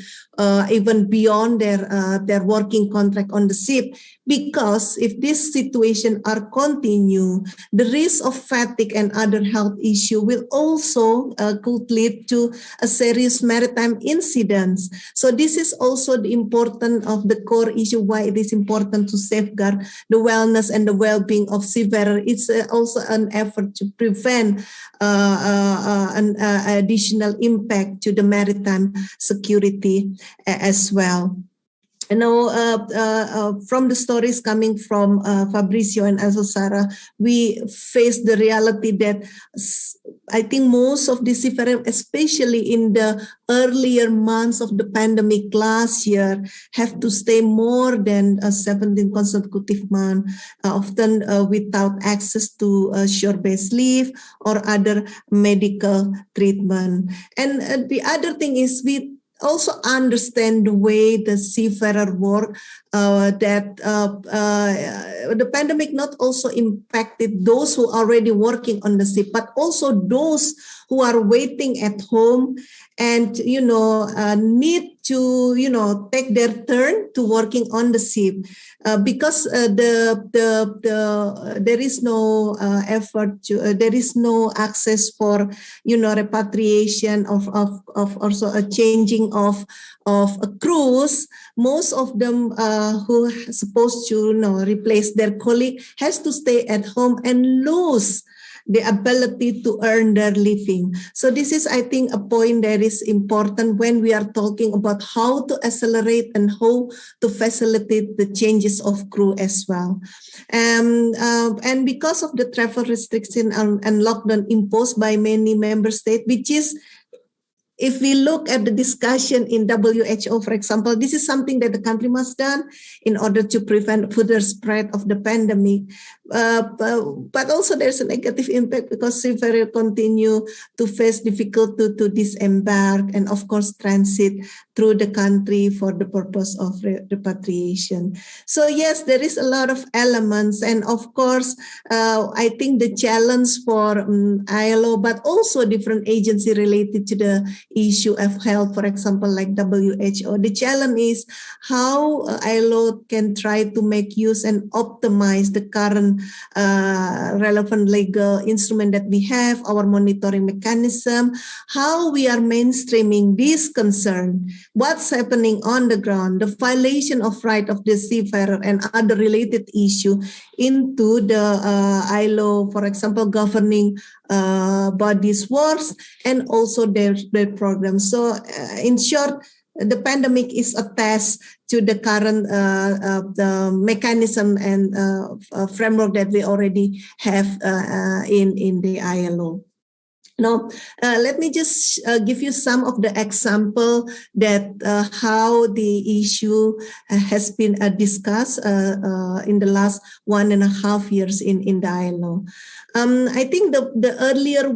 even beyond their working contract on the ship. Because if this situation are continue, the risk of fatigue and other health issue will also could lead to a serious maritime incidents. So this is also the importance of the core issue why it is important to safeguard the wellness and the well-being of seafarers. It's also an effort to prevent an additional impact to the maritime security as well. From the stories coming from Fabrizio and also Sarah, we face the reality that I think most of the seafarers, especially in the earlier months of the pandemic last year, have to stay more than 17 consecutive months, often without access to shore-based leave or other medical treatment. And the other thing is we also understand the way the seafarer work, that the pandemic not also impacted those who are already working on the ship, but also those who are waiting at home and, need to, take their turn to working on the ship, because there is no effort to, there is no access for, repatriation of also a changing of a crews. Most of them who are supposed to, replace their colleague has to stay at home and lose the ability to earn their living. So this is, I think, a point that is important when we are talking about how to accelerate and how to facilitate the changes of crew as well. And because of the travel restriction and lockdown imposed by many member states, which is, if we look at the discussion in WHO, for example, this is something that the country must done in order to prevent further spread of the pandemic. But also there's a negative impact because seafarers continue to face difficulty to disembark and of course transit through the country for the purpose of repatriation. So yes, there is a lot of elements, and of course, I think the challenge for ILO, but also different agencies related to the issue of health, for example, like WHO. The challenge is how ILO can try to make use and optimize the current relevant legal instrument that we have, our monitoring mechanism, how we are mainstreaming this concern, what's happening on the ground, the violation of right of the seafarer and other related issue into the ILO, for example, governing bodies' works and also their program. So in short, the pandemic is a test to the current the mechanism and framework that we already have in the ILO. Now, let me just give you some of the example that how the issue has been discussed in the last 1.5 years in the ILO. I think the earlier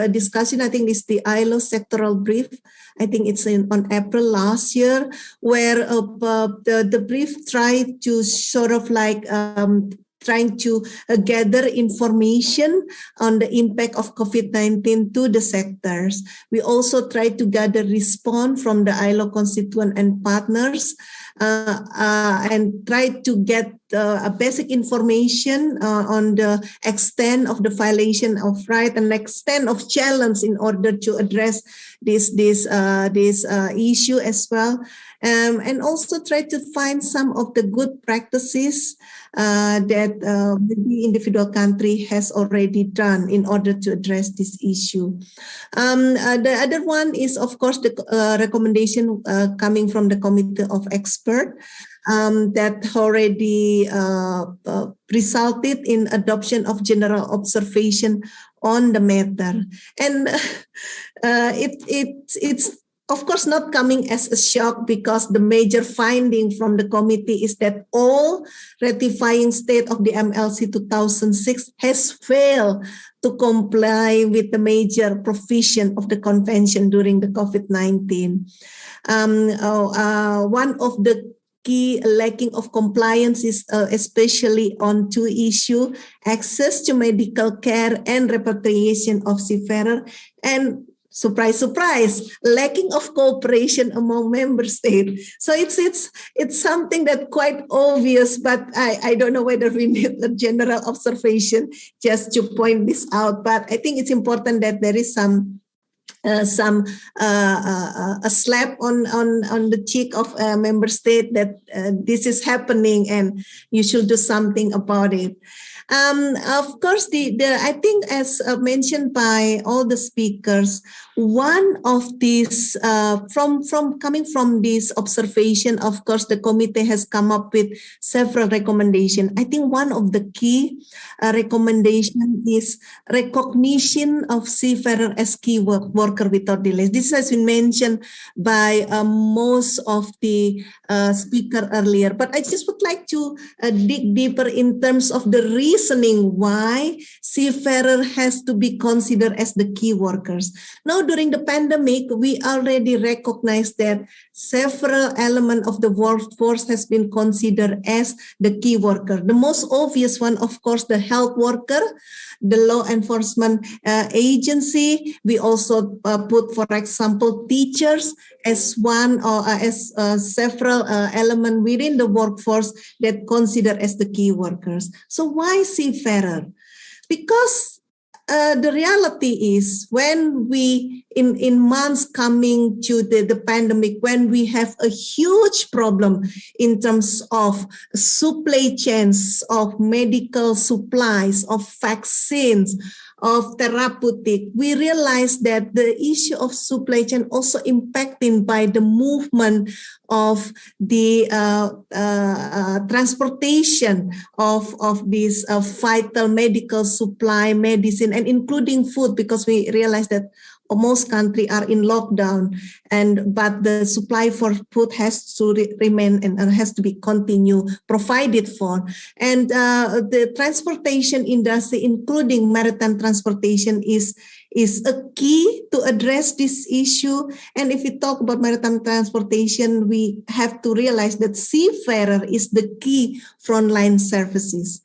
discussion, I think, is the Ilo Sectoral Brief. I think it's on April last year, where the brief tried to sort of like trying to gather information on the impact of COVID-19 to the sectors. We also tried to gather response from the ILO constituent and partners and try to get a basic information on the extent of the violation of right and extent of challenge in order to address this issue as well, and also try to find some of the good practices that the individual country has already done in order to address this issue. The other one is, of course, the recommendation coming from the Committee of Experts that already resulted in adoption of general observation on the matter. And it's of course not coming as a shock, because the major finding from the committee is that all ratifying state of the MLC 2006 has failed to comply with the major provision of the convention during the COVID-19. One of the key lacking of compliance is especially on two issues: access to medical care and repatriation of seafarer, and surprise, surprise, lacking of cooperation among member states. So it's something that quite obvious, but I don't know whether we need a general observation just to point this out. But I think it's important that there is a slap on the cheek of a member state that this is happening and you should do something about it. Of course, I think, as mentioned by all the speakers, one of these coming from this observation, of course, the committee has come up with several recommendations. I think one of the key recommendation is recognition of seafarer as key worker without delays. This has been mentioned by most of the speaker earlier, but I just would like to dig deeper in terms of the reasoning why seafarer has to be considered as the key workers. Now, during the pandemic, we already recognize that several elements of the workforce has been considered as the key worker. The most obvious one, of course, the health worker, the law enforcement agency. We also put, for example, teachers as one or as several elements within the workforce that considered as the key workers. So why seafarer? Because the reality is, when we, in months coming to the pandemic, when we have a huge problem in terms of supply chains, of medical supplies, of vaccines, of therapeutic, we realize that the issue of supply chain also impacted by the movement of the transportation of these vital medical supply, medicine, and including food, because we realize that most countries are in lockdown, but the supply for food has to remain and has to be provided for. And the transportation industry, including maritime transportation, is a key to address this issue. And if we talk about maritime transportation, we have to realize that seafarer is the key frontline services.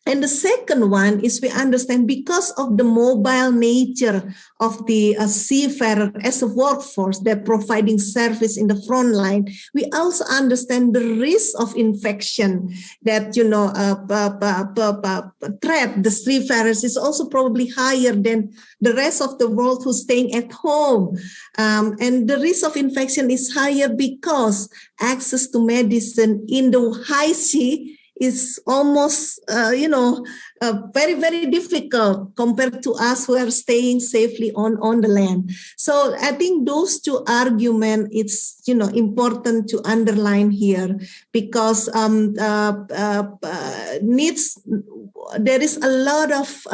And the second one is, we understand, because of the mobile nature of the seafarer as a workforce that providing service in the front line, we also understand the risk of infection that, threat the seafarers is also probably higher than the rest of the world who's staying at home. And the risk of infection is higher because access to medicine in the high sea is almost, very, very difficult compared to us who are staying safely on the land. So I think those two arguments, it's, important to underline here, because there is a lot of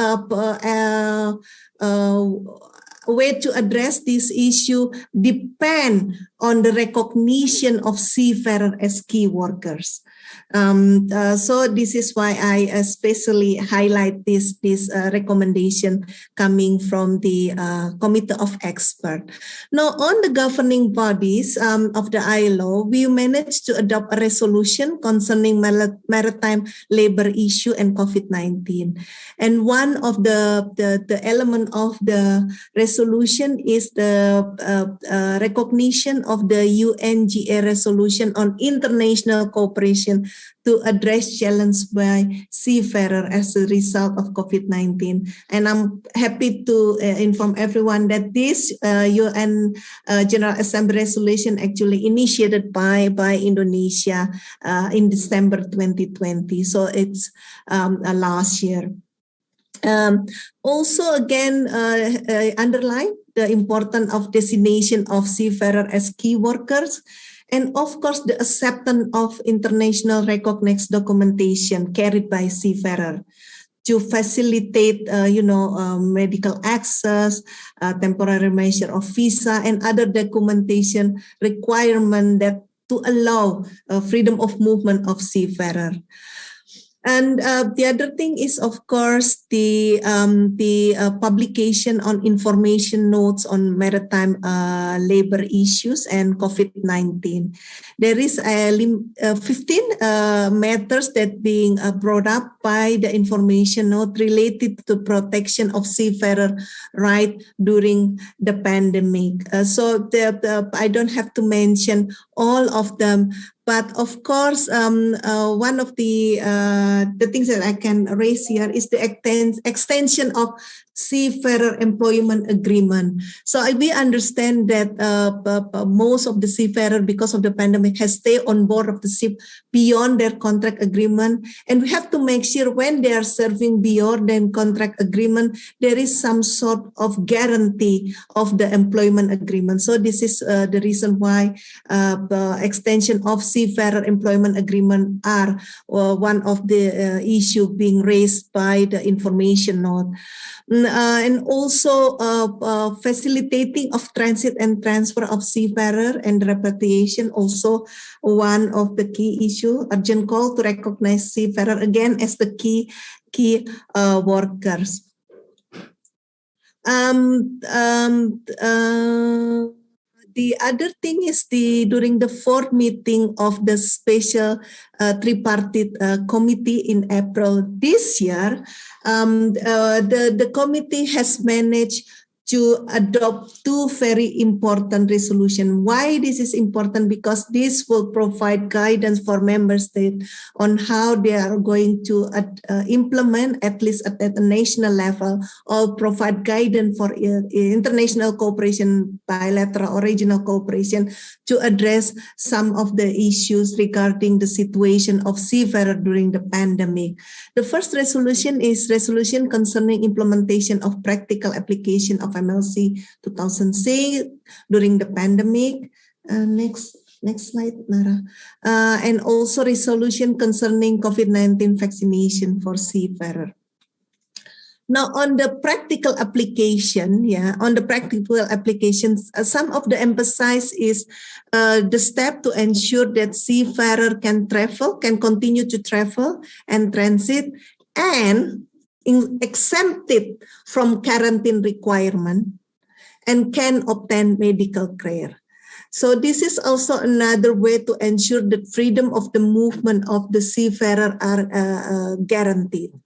way to address this issue depend on the recognition of seafarer as key workers. So this is why I especially highlight this recommendation coming from the Committee of Experts. Now, on the governing bodies of the ILO, we managed to adopt a resolution concerning maritime labor issue and COVID-19. And one of the element of the resolution resolution is the recognition of the UNGA resolution on international cooperation to address challenge by seafarer as a result of COVID-19. And I'm happy to inform everyone that this UN General Assembly resolution actually initiated by Indonesia in December 2020. So it's last year. Also, again, underline the importance of designation of seafarer as key workers, and of course, the acceptance of international recognized documentation carried by seafarer to facilitate, medical access, temporary measure of visa, and other documentation requirement that to allow freedom of movement of seafarer. And the other thing is, of course, the publication on information notes on maritime labor issues and COVID-19. There is 15 matters that being brought up by the information note related to protection of seafarer right during the pandemic. So I don't have to mention all of them. But of course, one of the things that I can raise here is the extension of seafarer employment agreement. So we understand that most of the seafarer, because of the pandemic, has stayed on board of the ship beyond their contract agreement. And we have to make sure when they are serving beyond their contract agreement, there is some sort of guarantee of the employment agreement. So this is the reason why the extension of seafarer employment agreement are one of the issue being raised by the information note. And also facilitating of transit and transfer of seafarer and repatriation, also one of the key issue. Urgent call to recognize seafarer again as the key workers. The other thing is during the fourth meeting of the special tripartite committee in April this year, the committee has managed to adopt two very important resolutions. Why this is important? Because this will provide guidance for member states on how they are going to implement, at least at the national level, or provide guidance for international cooperation, bilateral or regional cooperation, to address some of the issues regarding the situation of seafarer during the pandemic. The first resolution is resolution concerning implementation of practical application of MLC 2006 during the pandemic. Next slide, Nara. And also resolution concerning COVID-19 vaccination for seafarer. Now, on the practical application, some of the emphasis is the step to ensure that seafarer can continue to travel and transit, and exempted from quarantine requirement, and can obtain medical care. So this is also another way to ensure that freedom of the movement of the seafarer are guaranteed.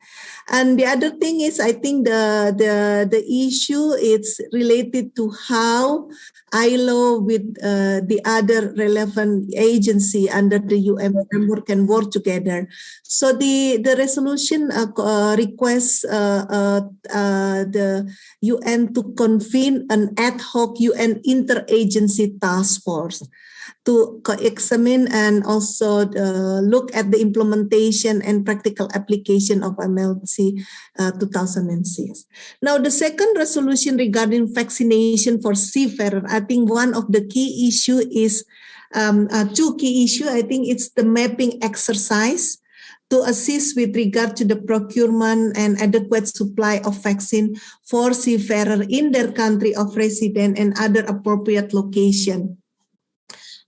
And the other thing is, I think the issue is related to how ILO with the other relevant agency under the UN framework can work together. So the resolution requests the UN to convene an ad hoc UN interagency task force to examine and also look at the implementation and practical application of MLC 2006. Now, the second resolution regarding vaccination for seafarer, I think one of the key issue is two key issues. I think it's the mapping exercise to assist with regard to the procurement and adequate supply of vaccine for seafarer in their country of residence and other appropriate location.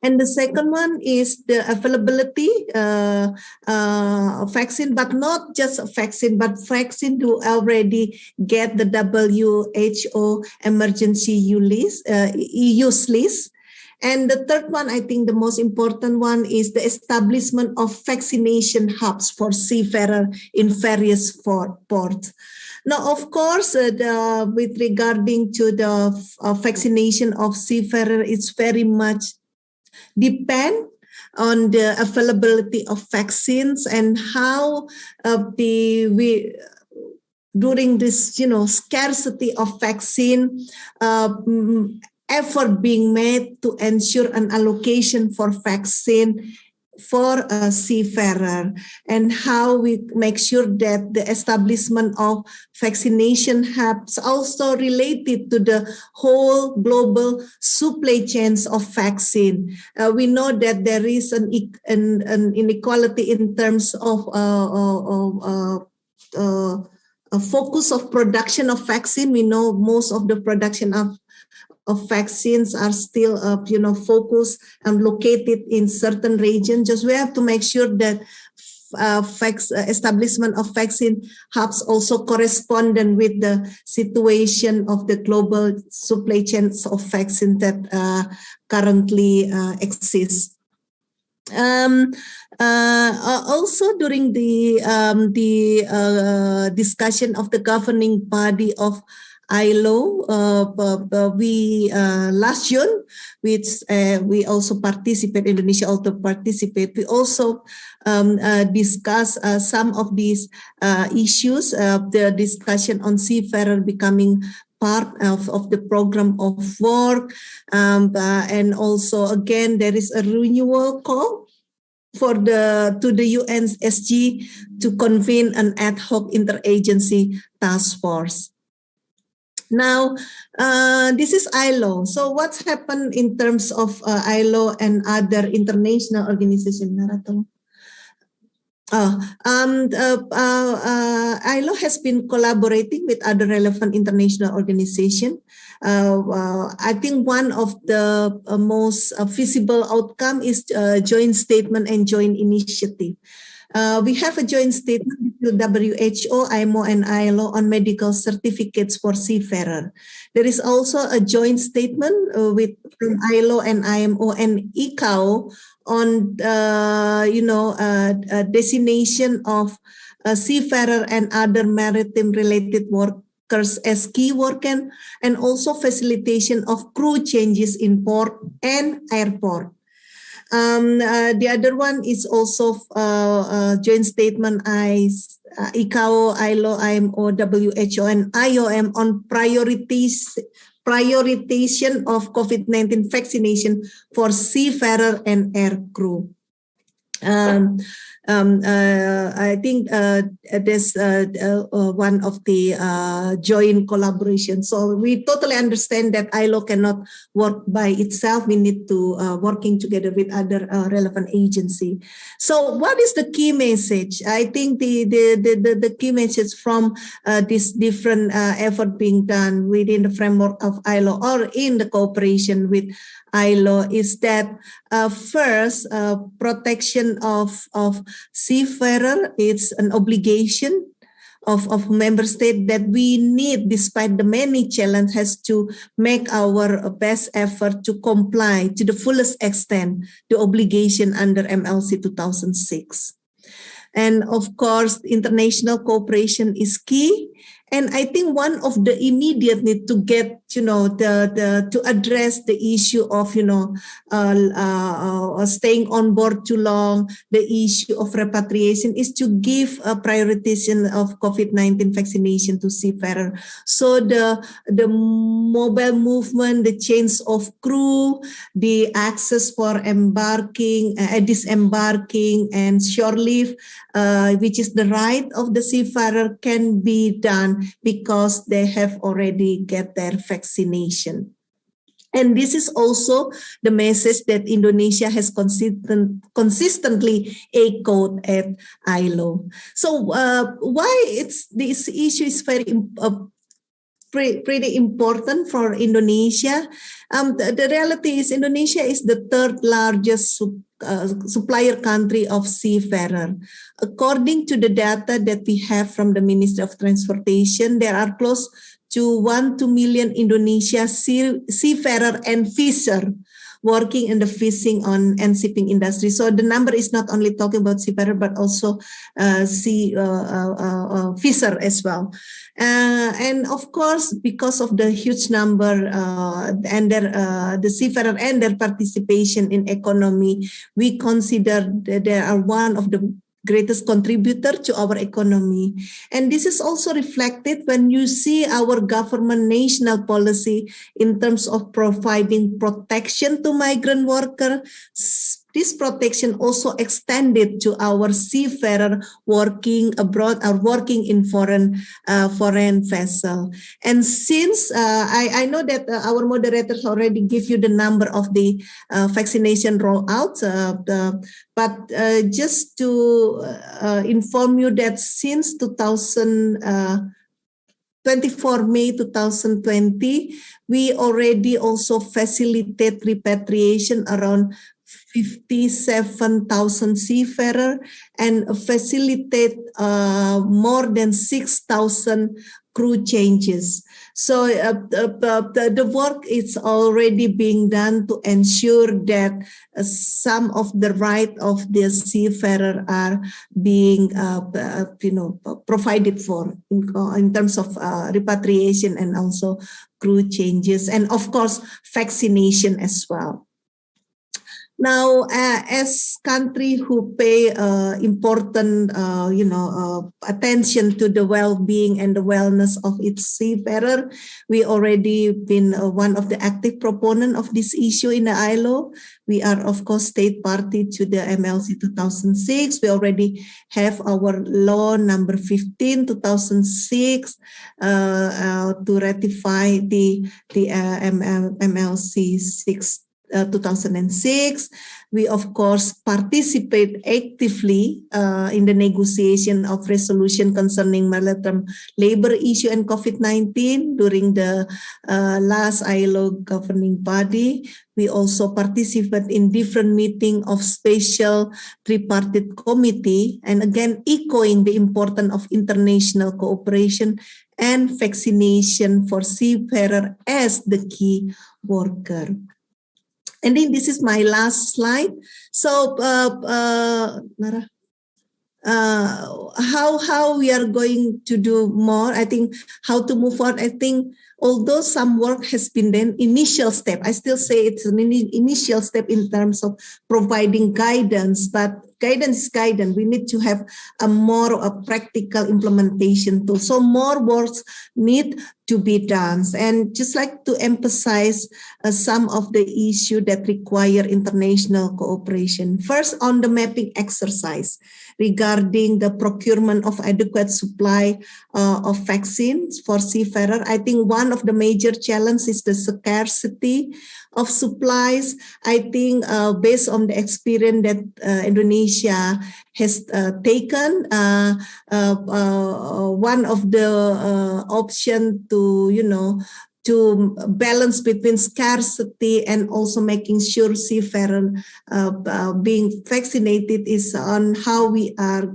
And the second one is the availability of vaccine, but not just vaccine, but vaccine to already get the WHO emergency use list, And the third one, I think the most important one, is the establishment of vaccination hubs for seafarer in various ports. Now, of course, with regarding to the vaccination of seafarer, it's very much depend on the availability of vaccines and how during this, scarcity of vaccine, effort being made to ensure an allocation for vaccine for a seafarer, and how we make sure that the establishment of vaccination hubs also related to the whole global supply chains of vaccine. We know that there is an inequality in terms of a focus of production of vaccine. We know most of the production of vaccines are still, focused and located in certain regions. Just we have to make sure that establishment of vaccine hubs also correspondent with the situation of the global supply chains of vaccine that currently exist. Also, during the discussion of the governing body of ILO, we last June, which we also participate, Indonesia also participate. We also discuss some of these issues, the discussion on seafarer becoming part of the program of work, and also again there is a renewal call to the UNSG to convene an ad hoc interagency task force. Now, this is ILO. So what's happened in terms of ILO and other international organizations, Narato? ILO has been collaborating with other relevant international organizations. I think one of the most visible outcome is joint statement and joint initiative. We have a joint statement with WHO, IMO, and ILO on medical certificates for seafarer. There is also a joint statement with ILO and IMO and ICAO on designation of seafarer and other maritime-related workers as key worker, and also facilitation of crew changes in port and airport. The other one is also joint statement ICAO, ILO, IMO, WHO, and IOM on prioritization of COVID-19 vaccination for seafarer and air crew. I think that's one of the joint collaboration. So we totally understand that ILO cannot work by itself. We need to working together with other relevant agency. So what is the key message? I think the key message from this different effort being done within the framework of ILO or in the cooperation with ILO is that first, protection of seafarer is an obligation of member state that we need, despite the many challenges, has to make our best effort to comply to the fullest extent the obligation under MLC 2006. And of course, international cooperation is key. And I think one of the immediate need to get, to address the issue of, staying on board too long, the issue of repatriation is to give a prioritization of COVID-19 vaccination to seafarer. So the mobile movement, the change of crew, the access for embarking, disembarking, and shore leave, which is the right of the seafarer, can be done because they have already get their vaccination. And this is also the message that Indonesia has consistently echoed at ILO. So why this issue is very pretty important for Indonesia? The reality is Indonesia is the third largest supplier country of seafarer. According to the data that we have from the Ministry of Transportation, there are close to 1-2 million Indonesia seafarer and fisher working in the fishing and shipping industry. So the number is not only talking about seafarer, but also fisher as well. And of course, because of the huge number and the seafarer and their participation in economy, we consider that they are one of the greatest contributor to our economy. And this is also reflected when you see our government national policy in terms of providing protection to migrant workers. This protection also extended to our seafarer working abroad or working in foreign vessel. And since I know that our moderators already give you the number of the vaccination rollout, but just to inform you that since 24 May 2020, we already also facilitate repatriation around 57,000 seafarers and facilitate more than 6,000 crew changes. So the work is already being done to ensure that some of the rights of the seafarer are being provided for in terms of repatriation and also crew changes, and of course vaccination as well. Now, as country who pay important, attention to the well-being and the wellness of its seafarer, we already been one of the active proponent of this issue in the ILO. We are, of course, state party to the MLC 2006. We already have our law number 15, 2006, to ratify the MLC 2006. We, of course, participate actively in the negotiation of resolution concerning maritime labor issue and COVID-19 during the last ILO governing body. We also participate in different meetings of special tripartite committee, and again, echoing the importance of international cooperation and vaccination for seafarer as the key worker. And then this is my last slide. So, Nara, how we are going to do more? I think how to move forward. I think although some work has been done, initial step, I still say it's an initial step in terms of providing guidance, but guidance is guidance. We need to have a more practical implementation tool. So more works need to be done. And just like to emphasize some of the issues that require international cooperation. First, on the mapping exercise regarding the procurement of adequate supply of vaccines for seafarer. I think one of the major challenges is the scarcity of supplies. I think based on the experience that Indonesia has taken, one of the options to balance between scarcity and also making sure seafarer being vaccinated is on how we are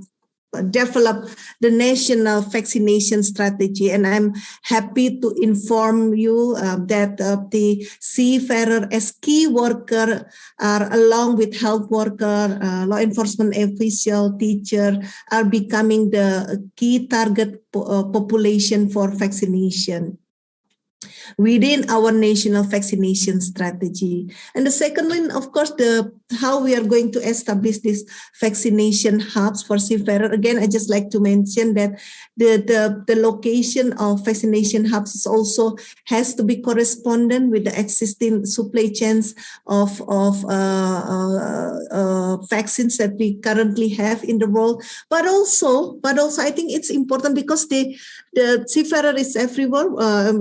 develop the national vaccination strategy. And I'm happy to inform you that the seafarer as key worker are, along with health worker, law enforcement official, teacher, are becoming the key target population for vaccination within our national vaccination strategy. And the second one, of course, how we are going to establish these vaccination hubs for seafarer. Again, I just like to mention that the location of vaccination hubs is also has to be correspondent with the existing supply chains of vaccines that we currently have in the world. But also, I think it's important because the seafarer is everywhere.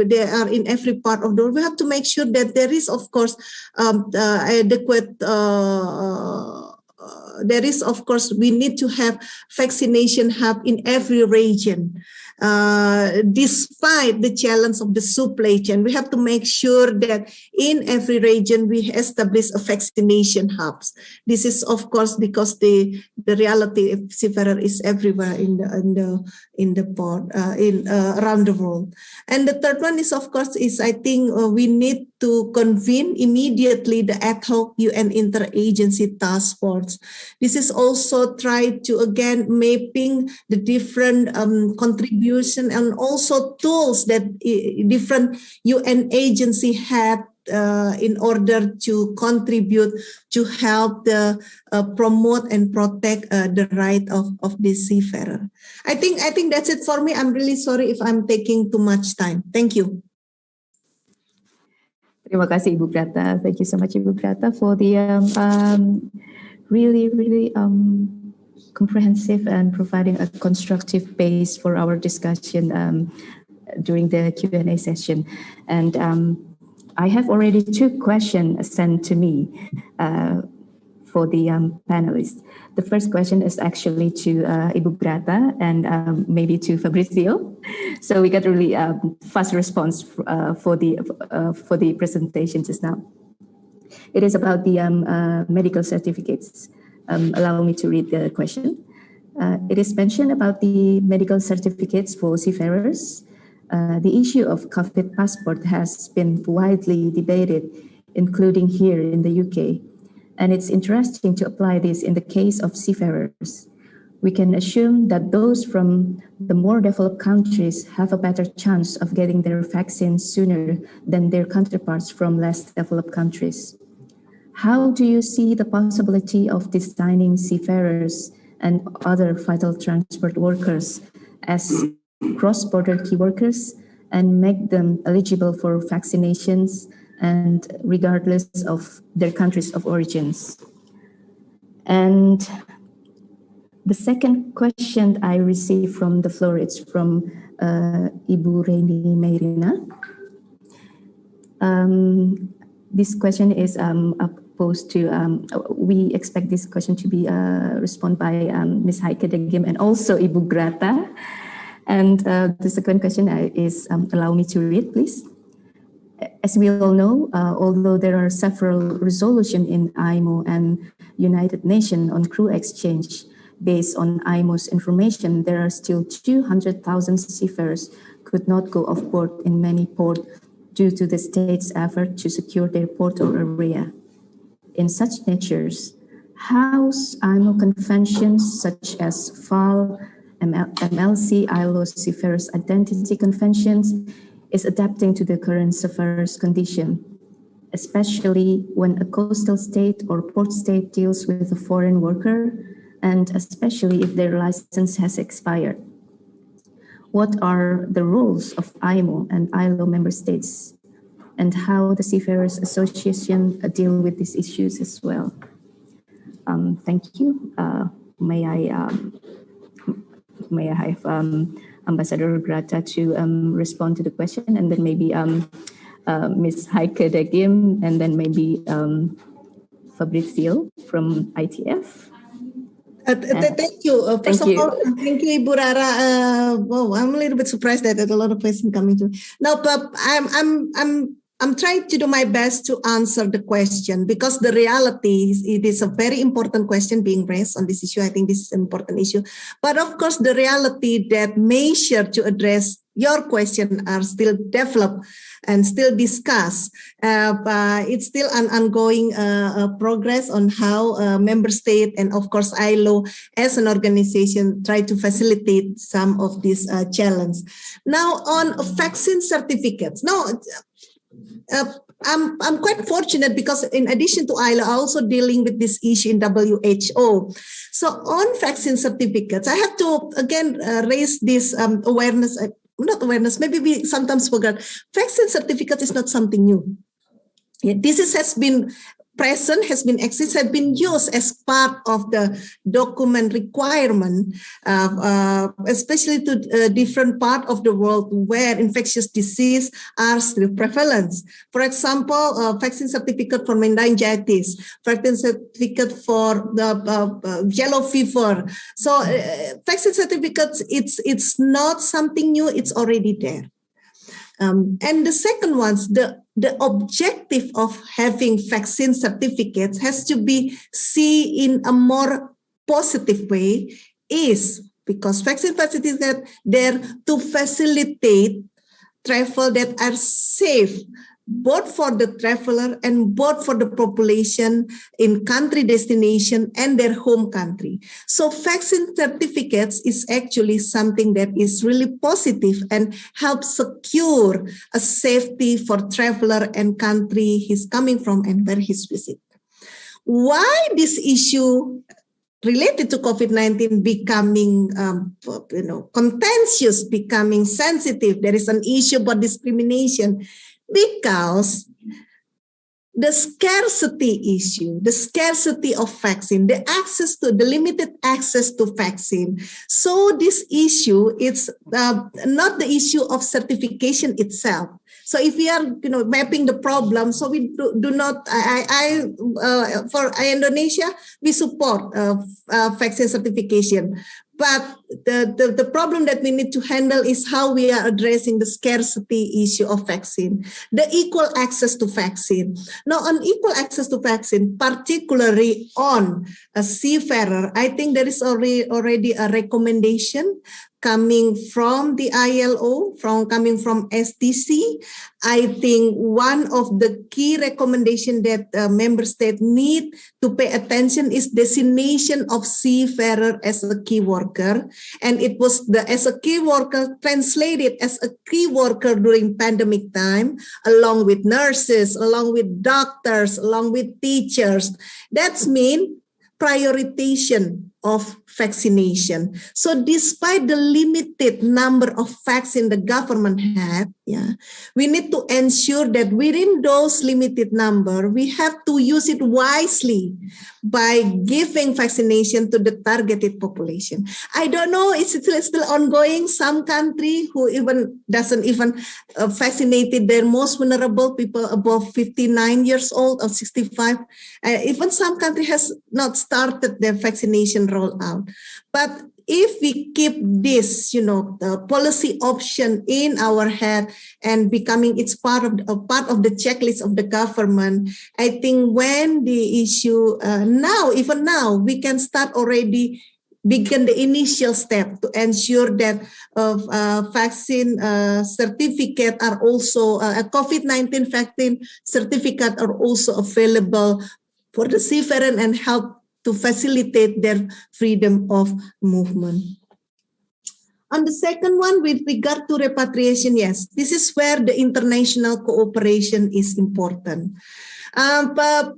They are in every part of the world. We have to make sure that there is, of course, adequate. There is, of course, we need to have vaccination hub in every region. Despite the challenge of the supply chain, we have to make sure that in every region we establish a vaccination hubs. This is, of course, because the reality of seafarer is everywhere in the port around the world. And the third one is, of course, I think we need to convene immediately the ad hoc UN interagency task force. This is also tried to again mapping the different contribution and also tools that different UN agency had in order to contribute to help the promote and protect the right of the seafarer. I think that's it for me. I'm really sorry if I'm taking too much time. Thank you. Terima kasih Ibu Grata. Thank you so much Ibu Grata for the really comprehensive and providing a constructive base for our discussion during the Q&A session. And I have already 2 questions sent to me for the panelists. The first question is actually to Ibu Grata and maybe to Fabrizio. So we got really fast response for the presentation just now. It is about the medical certificates. Allow me to read the question. It is mentioned about the medical certificates for seafarers. The issue of COVID passport has been widely debated, including here in the UK. And it's interesting to apply this in the case of seafarers. We can assume that those from the more developed countries have a better chance of getting their vaccine sooner than their counterparts from less developed countries. How do you see the possibility of designing seafarers and other vital transport workers as cross-border key workers and make them eligible for vaccinations and regardless of their countries of origins? And the second question I received from the floor, it's from Ibu Reni Meirina. This question is posed to, we expect this question to be responded by Ms. Heike Deggim and also Ibu Grata. And the second question is, allow me to read, please. As we all know, although there are several resolutions in IMO and United Nations on crew exchange, based on IMO's information, there are still 200,000 seafarers could not go off board in many ports due to the state's effort to secure their port or area. In such natures, how IMO conventions such as FAL, MLC, Ilo Seafarers Identity Conventions is adapting to the current seafarers' condition, especially when a coastal state or port state deals with a foreign worker, and especially if their license has expired. What are the roles of IMO and ILO member states, and how the Seafarers Association deal with these issues as well? Thank you. May I have Ambassador Grata to respond to the question, and then maybe Ms. Heike Deggim, and then maybe Fabrizio from ITF. Thank you. First of all, thank you, Ibu Rara. I'm a little bit surprised that there's a lot of questions coming to me. Now, but I'm trying to do my best to answer the question, because the reality is it is a very important question being raised on this issue. I think this is an important issue. But of course, the reality that measures to address your question are still developed and still discussed. It's still an ongoing progress on how member state and of course ILO as an organization try to facilitate some of these challenges. Now on vaccine certificates. Now, I'm quite fortunate because in addition to ILO, I'm also dealing with this issue in WHO. So on vaccine certificates, I have to again raise this awareness. Not awareness, maybe we sometimes forget. Vaccine certificate is not something new. Yeah, this has been present, has been used as part of the document requirement, especially to different part of the world where infectious disease are still prevalent. For example, vaccine certificate for meningitis, vaccine certificate for the yellow fever. So vaccine certificates, it's not something new, it's already there. And the second one, the objective of having vaccine certificates has to be seen in a more positive way, is because vaccine certificates are there to facilitate travel that are safe both for the traveler and both for the population in country destination and their home country. So vaccine certificates is actually something that is really positive and helps secure a safety for traveler and country he's coming from and where he's visit. Why this issue related to COVID-19 becoming, contentious, becoming sensitive? There is an issue about discrimination because the scarcity issue, the scarcity of vaccine, the limited access to vaccine. So this issue, it's not the issue of certification itself. So if we are, mapping the problem, so we do not. For Indonesia, we support vaccine certification. But the problem that we need to handle is how we are addressing the scarcity issue of vaccine, the equal access to vaccine. Now, on equal access to vaccine, particularly on a seafarer, I think there is already a recommendation coming from the ILO, coming from STC. I think one of the key recommendations that member states need to pay attention is designation of seafarer as a key worker. And it was as a key worker translated as a key worker during pandemic time, along with nurses, along with doctors, along with teachers. That's mean prioritization of vaccination. So despite the limited number of vaccine the government had, we need to ensure that within those limited number, we have to use it wisely by giving vaccination to the targeted population. I don't know, it's still ongoing. Some country who doesn't even vaccinated their most vulnerable people above 59 years old or 65. Even some country has not started their vaccination rollout. But if we keep this, the policy option in our head and becoming it's part of the checklist of the government, I think when the issue even now, we can start already begin the initial step to ensure that vaccine certificate are also COVID-19 vaccine certificate are also available for the seafarer and help to facilitate their freedom of movement. On the second one, with regard to repatriation, yes, this is where the international cooperation is important. But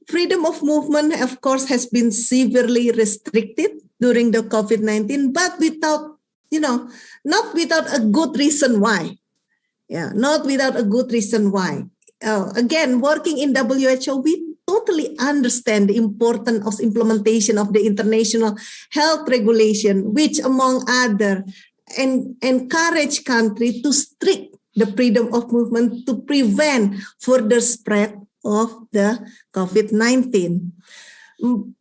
freedom of movement, of course, has been severely restricted during the COVID-19, but without, not without a good reason why. Not without a good reason why. Again, working in WHO, we totally understand the importance of implementation of the international health regulation, which among other encourage countries to strict the freedom of movement to prevent further spread of the COVID-19.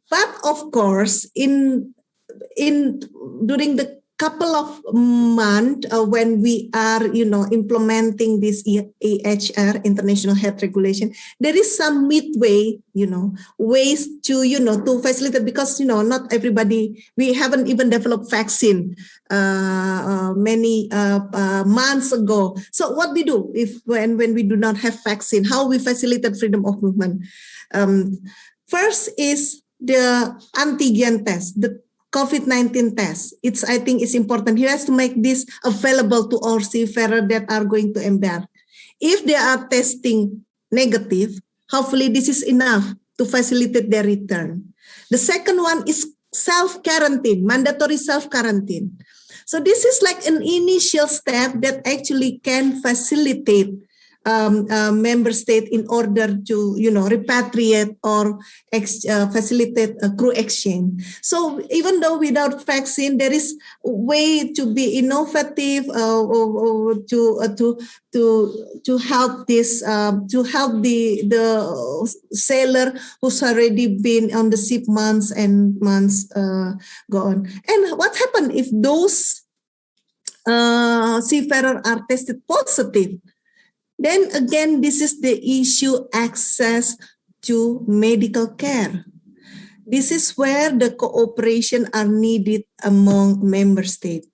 But of course, during the couple of months when we are, implementing this EHR, International Health Regulation, there is some midway, ways to, to facilitate, because, not everybody, we haven't even developed vaccine many months ago. So what we do when we do not have vaccine, how we facilitate freedom of movement? First is the Antigen Test, the COVID-19 test. I think it's important. He has to make this available to all seafarers that are going to embark. If they are testing negative, hopefully this is enough to facilitate their return. The second one is self-quarantine, mandatory self-quarantine. So this is like an initial step that actually can facilitate member state in order to, repatriate or facilitate a crew exchange. So even though without vaccine, there is a way to be innovative to help this, to help the sailor who's already been on the ship months and months go on. And what happened if those seafarers are tested positive? Then again, this is the issue access to medical care. This is where the cooperation are needed among member states.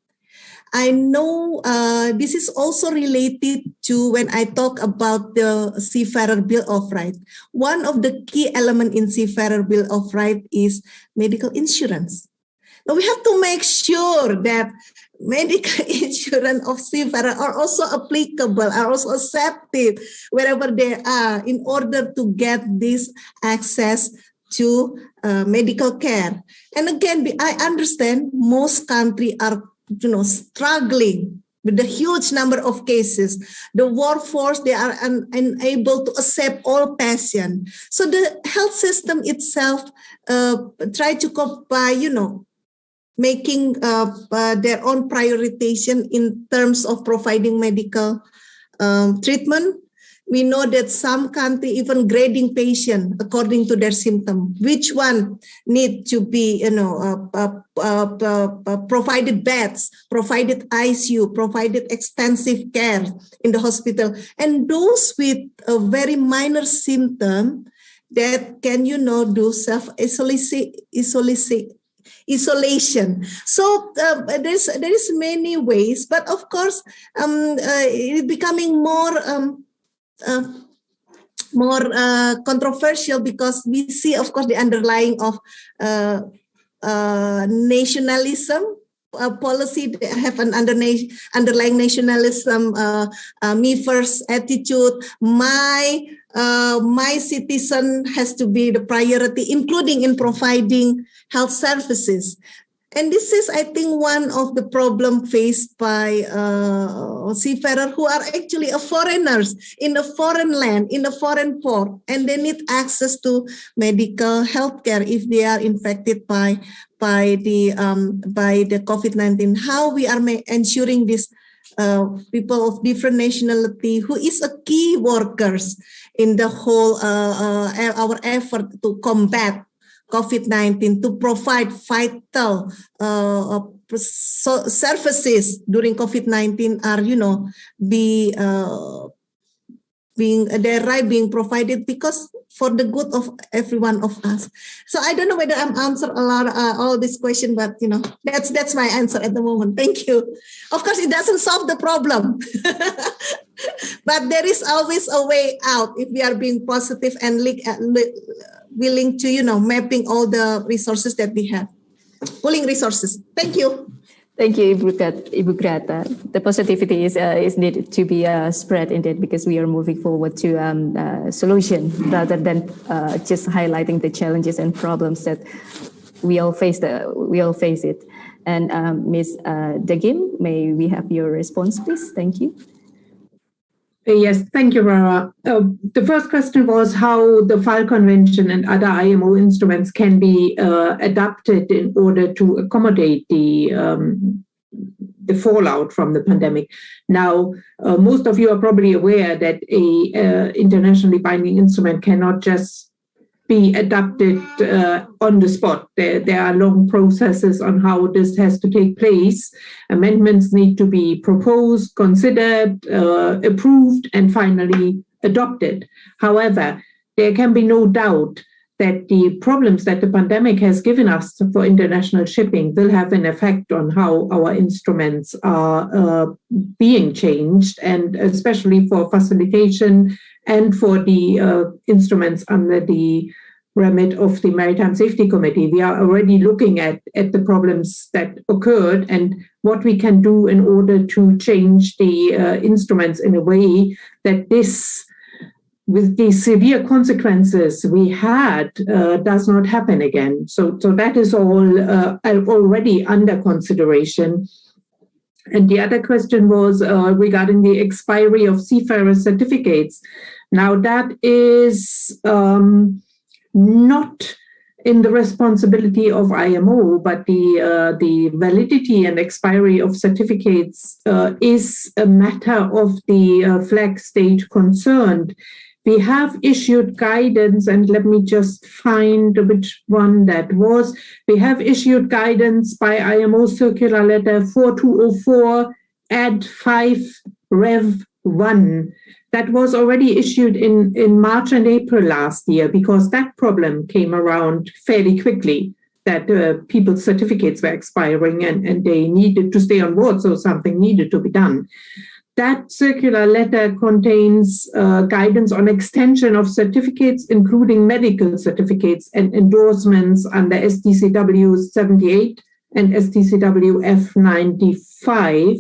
I know this is also related to when I talk about the Seafarer Bill of Rights. One of the key elements in Seafarer Bill of Rights is medical insurance. Now we have to make sure that medical insurance of seafarer are also applicable, are also accepted wherever they are in order to get this access to medical care. And again, I understand most countries are struggling with the huge number of cases. The workforce, they are unable to accept all patients. So the health system itself try to cope by, making their own prioritization in terms of providing medical treatment. We know that some countries even grading patients according to their symptom. Which one need to be, provided beds, provided ICU, provided extensive care in the hospital, and those with a very minor symptom that can, do isolation. So there is many ways, but of course, it's becoming more controversial because we see, of course, the underlying of nationalism policy. They have an underlying nationalism, me first attitude. My citizen has to be the priority, including in providing health services. And this is, I think, one of the problems faced by seafarers who are actually foreigners in a foreign land, in a foreign port, and they need access to medical health care if they are infected by the COVID-19. How we are ensuring this people of different nationality who is a key workers in the whole our effort to combat COVID-19, to provide vital services during COVID-19 are, being provided because for the good of every one of us. So I don't know whether I'm answered a lot all this question, but that's my answer at the moment. Thank you. Of course, it doesn't solve the problem, but there is always a way out if we are being positive and willing to, mapping all the resources that we have, pooling resources. Thank you. Thank you, Ibu Grata. The positivity is needed to be spread indeed, because we are moving forward to solution rather than just highlighting the challenges and problems that we all face. We all face it. And Ms. Deggim, may we have your response, please? Thank you. Yes, thank you, Rara. The first question was how the FAL Convention and other IMO instruments can be adapted in order to accommodate the fallout from the pandemic. Now, most of you are probably aware that a internationally binding instrument cannot just be adapted on the spot. There are long processes on how this has to take place. Amendments need to be proposed, considered, approved, and finally adopted. However, there can be no doubt that the problems that the pandemic has given us for international shipping will have an effect on how our instruments are being changed, and especially for facilitation and for the instruments under the remit of the Maritime Safety Committee. We are already looking at the problems that occurred and what we can do in order to change the instruments in a way that this, with the severe consequences we had, does not happen again. So that is all already under consideration. And the other question was regarding the expiry of Seafarer certificates. Now, that is not in the responsibility of IMO, but the validity and expiry of certificates is a matter of the flag state concerned. We have issued guidance, and let me just find which one that was. We have issued guidance by IMO Circular Letter 4204 Ad 5 Rev 1. That was already issued in March and April last year, because that problem came around fairly quickly. that people's certificates were expiring and they needed to stay on board, so something needed to be done. That circular letter contains guidance on extension of certificates, including medical certificates and endorsements under STCW 78 and STCW F95.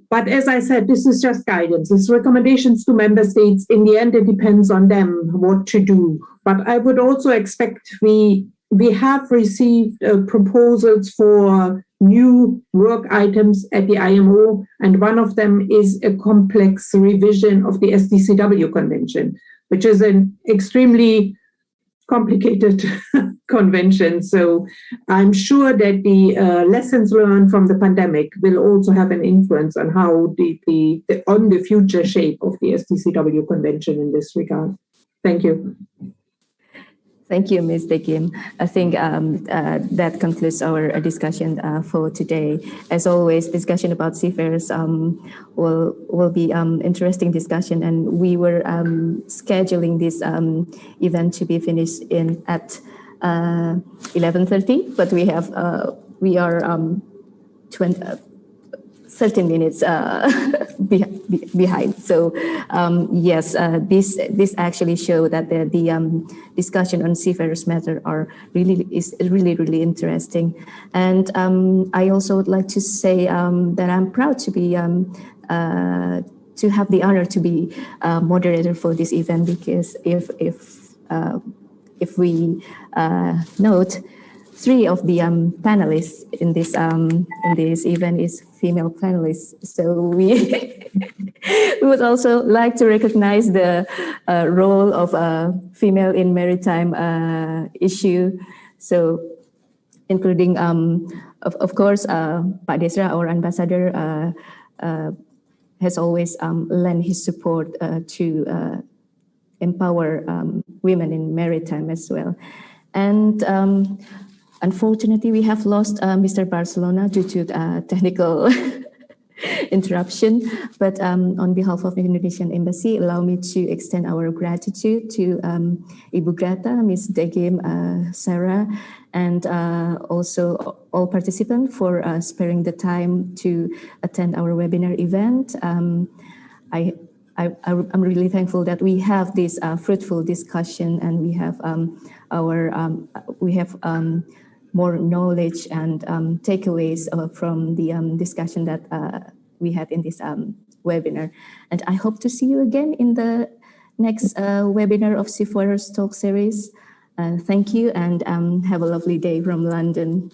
But as I said, this is just guidance. It's recommendations to member states. In the end, it depends on them what to do. But I would also expect we have received proposals for new work items at the IMO, and one of them is a complex revision of the SDCW Convention, which is an extremely complicated convention. So I'm sure that the lessons learned from the pandemic will also have an influence on how on the future shape of the SDCW Convention in this regard. Thank you. Thank you, Ms. Deggim. I think that concludes our discussion for today. As always, discussion about seafarers will be interesting discussion, and we were scheduling this event to be finished at 11:30, but we are 13 minutes behind. So yes, this actually show that the discussion on seafarers matter is really interesting. And I also would like to say that I'm proud to be to have the honor to be moderator for this event, because if we note, 3 of the panelists in this event is female panelists. So we would also like to recognize the role of female in maritime issue. So including, of course, Pak Desra, our ambassador, has always lent his support to empower women in maritime as well. And unfortunately, we have lost Mr. Barcelona due to technical interruption. But on behalf of the Indonesian Embassy, allow me to extend our gratitude to Ibu Grata, Ms. Deggim, Sarah, and also all participants for sparing the time to attend our webinar event. I'm really thankful that we have this fruitful discussion, and we have more knowledge and takeaways from the discussion that we had in this webinar. And I hope to see you again in the next webinar of Seafarers Talk series. Thank you, and have a lovely day from London.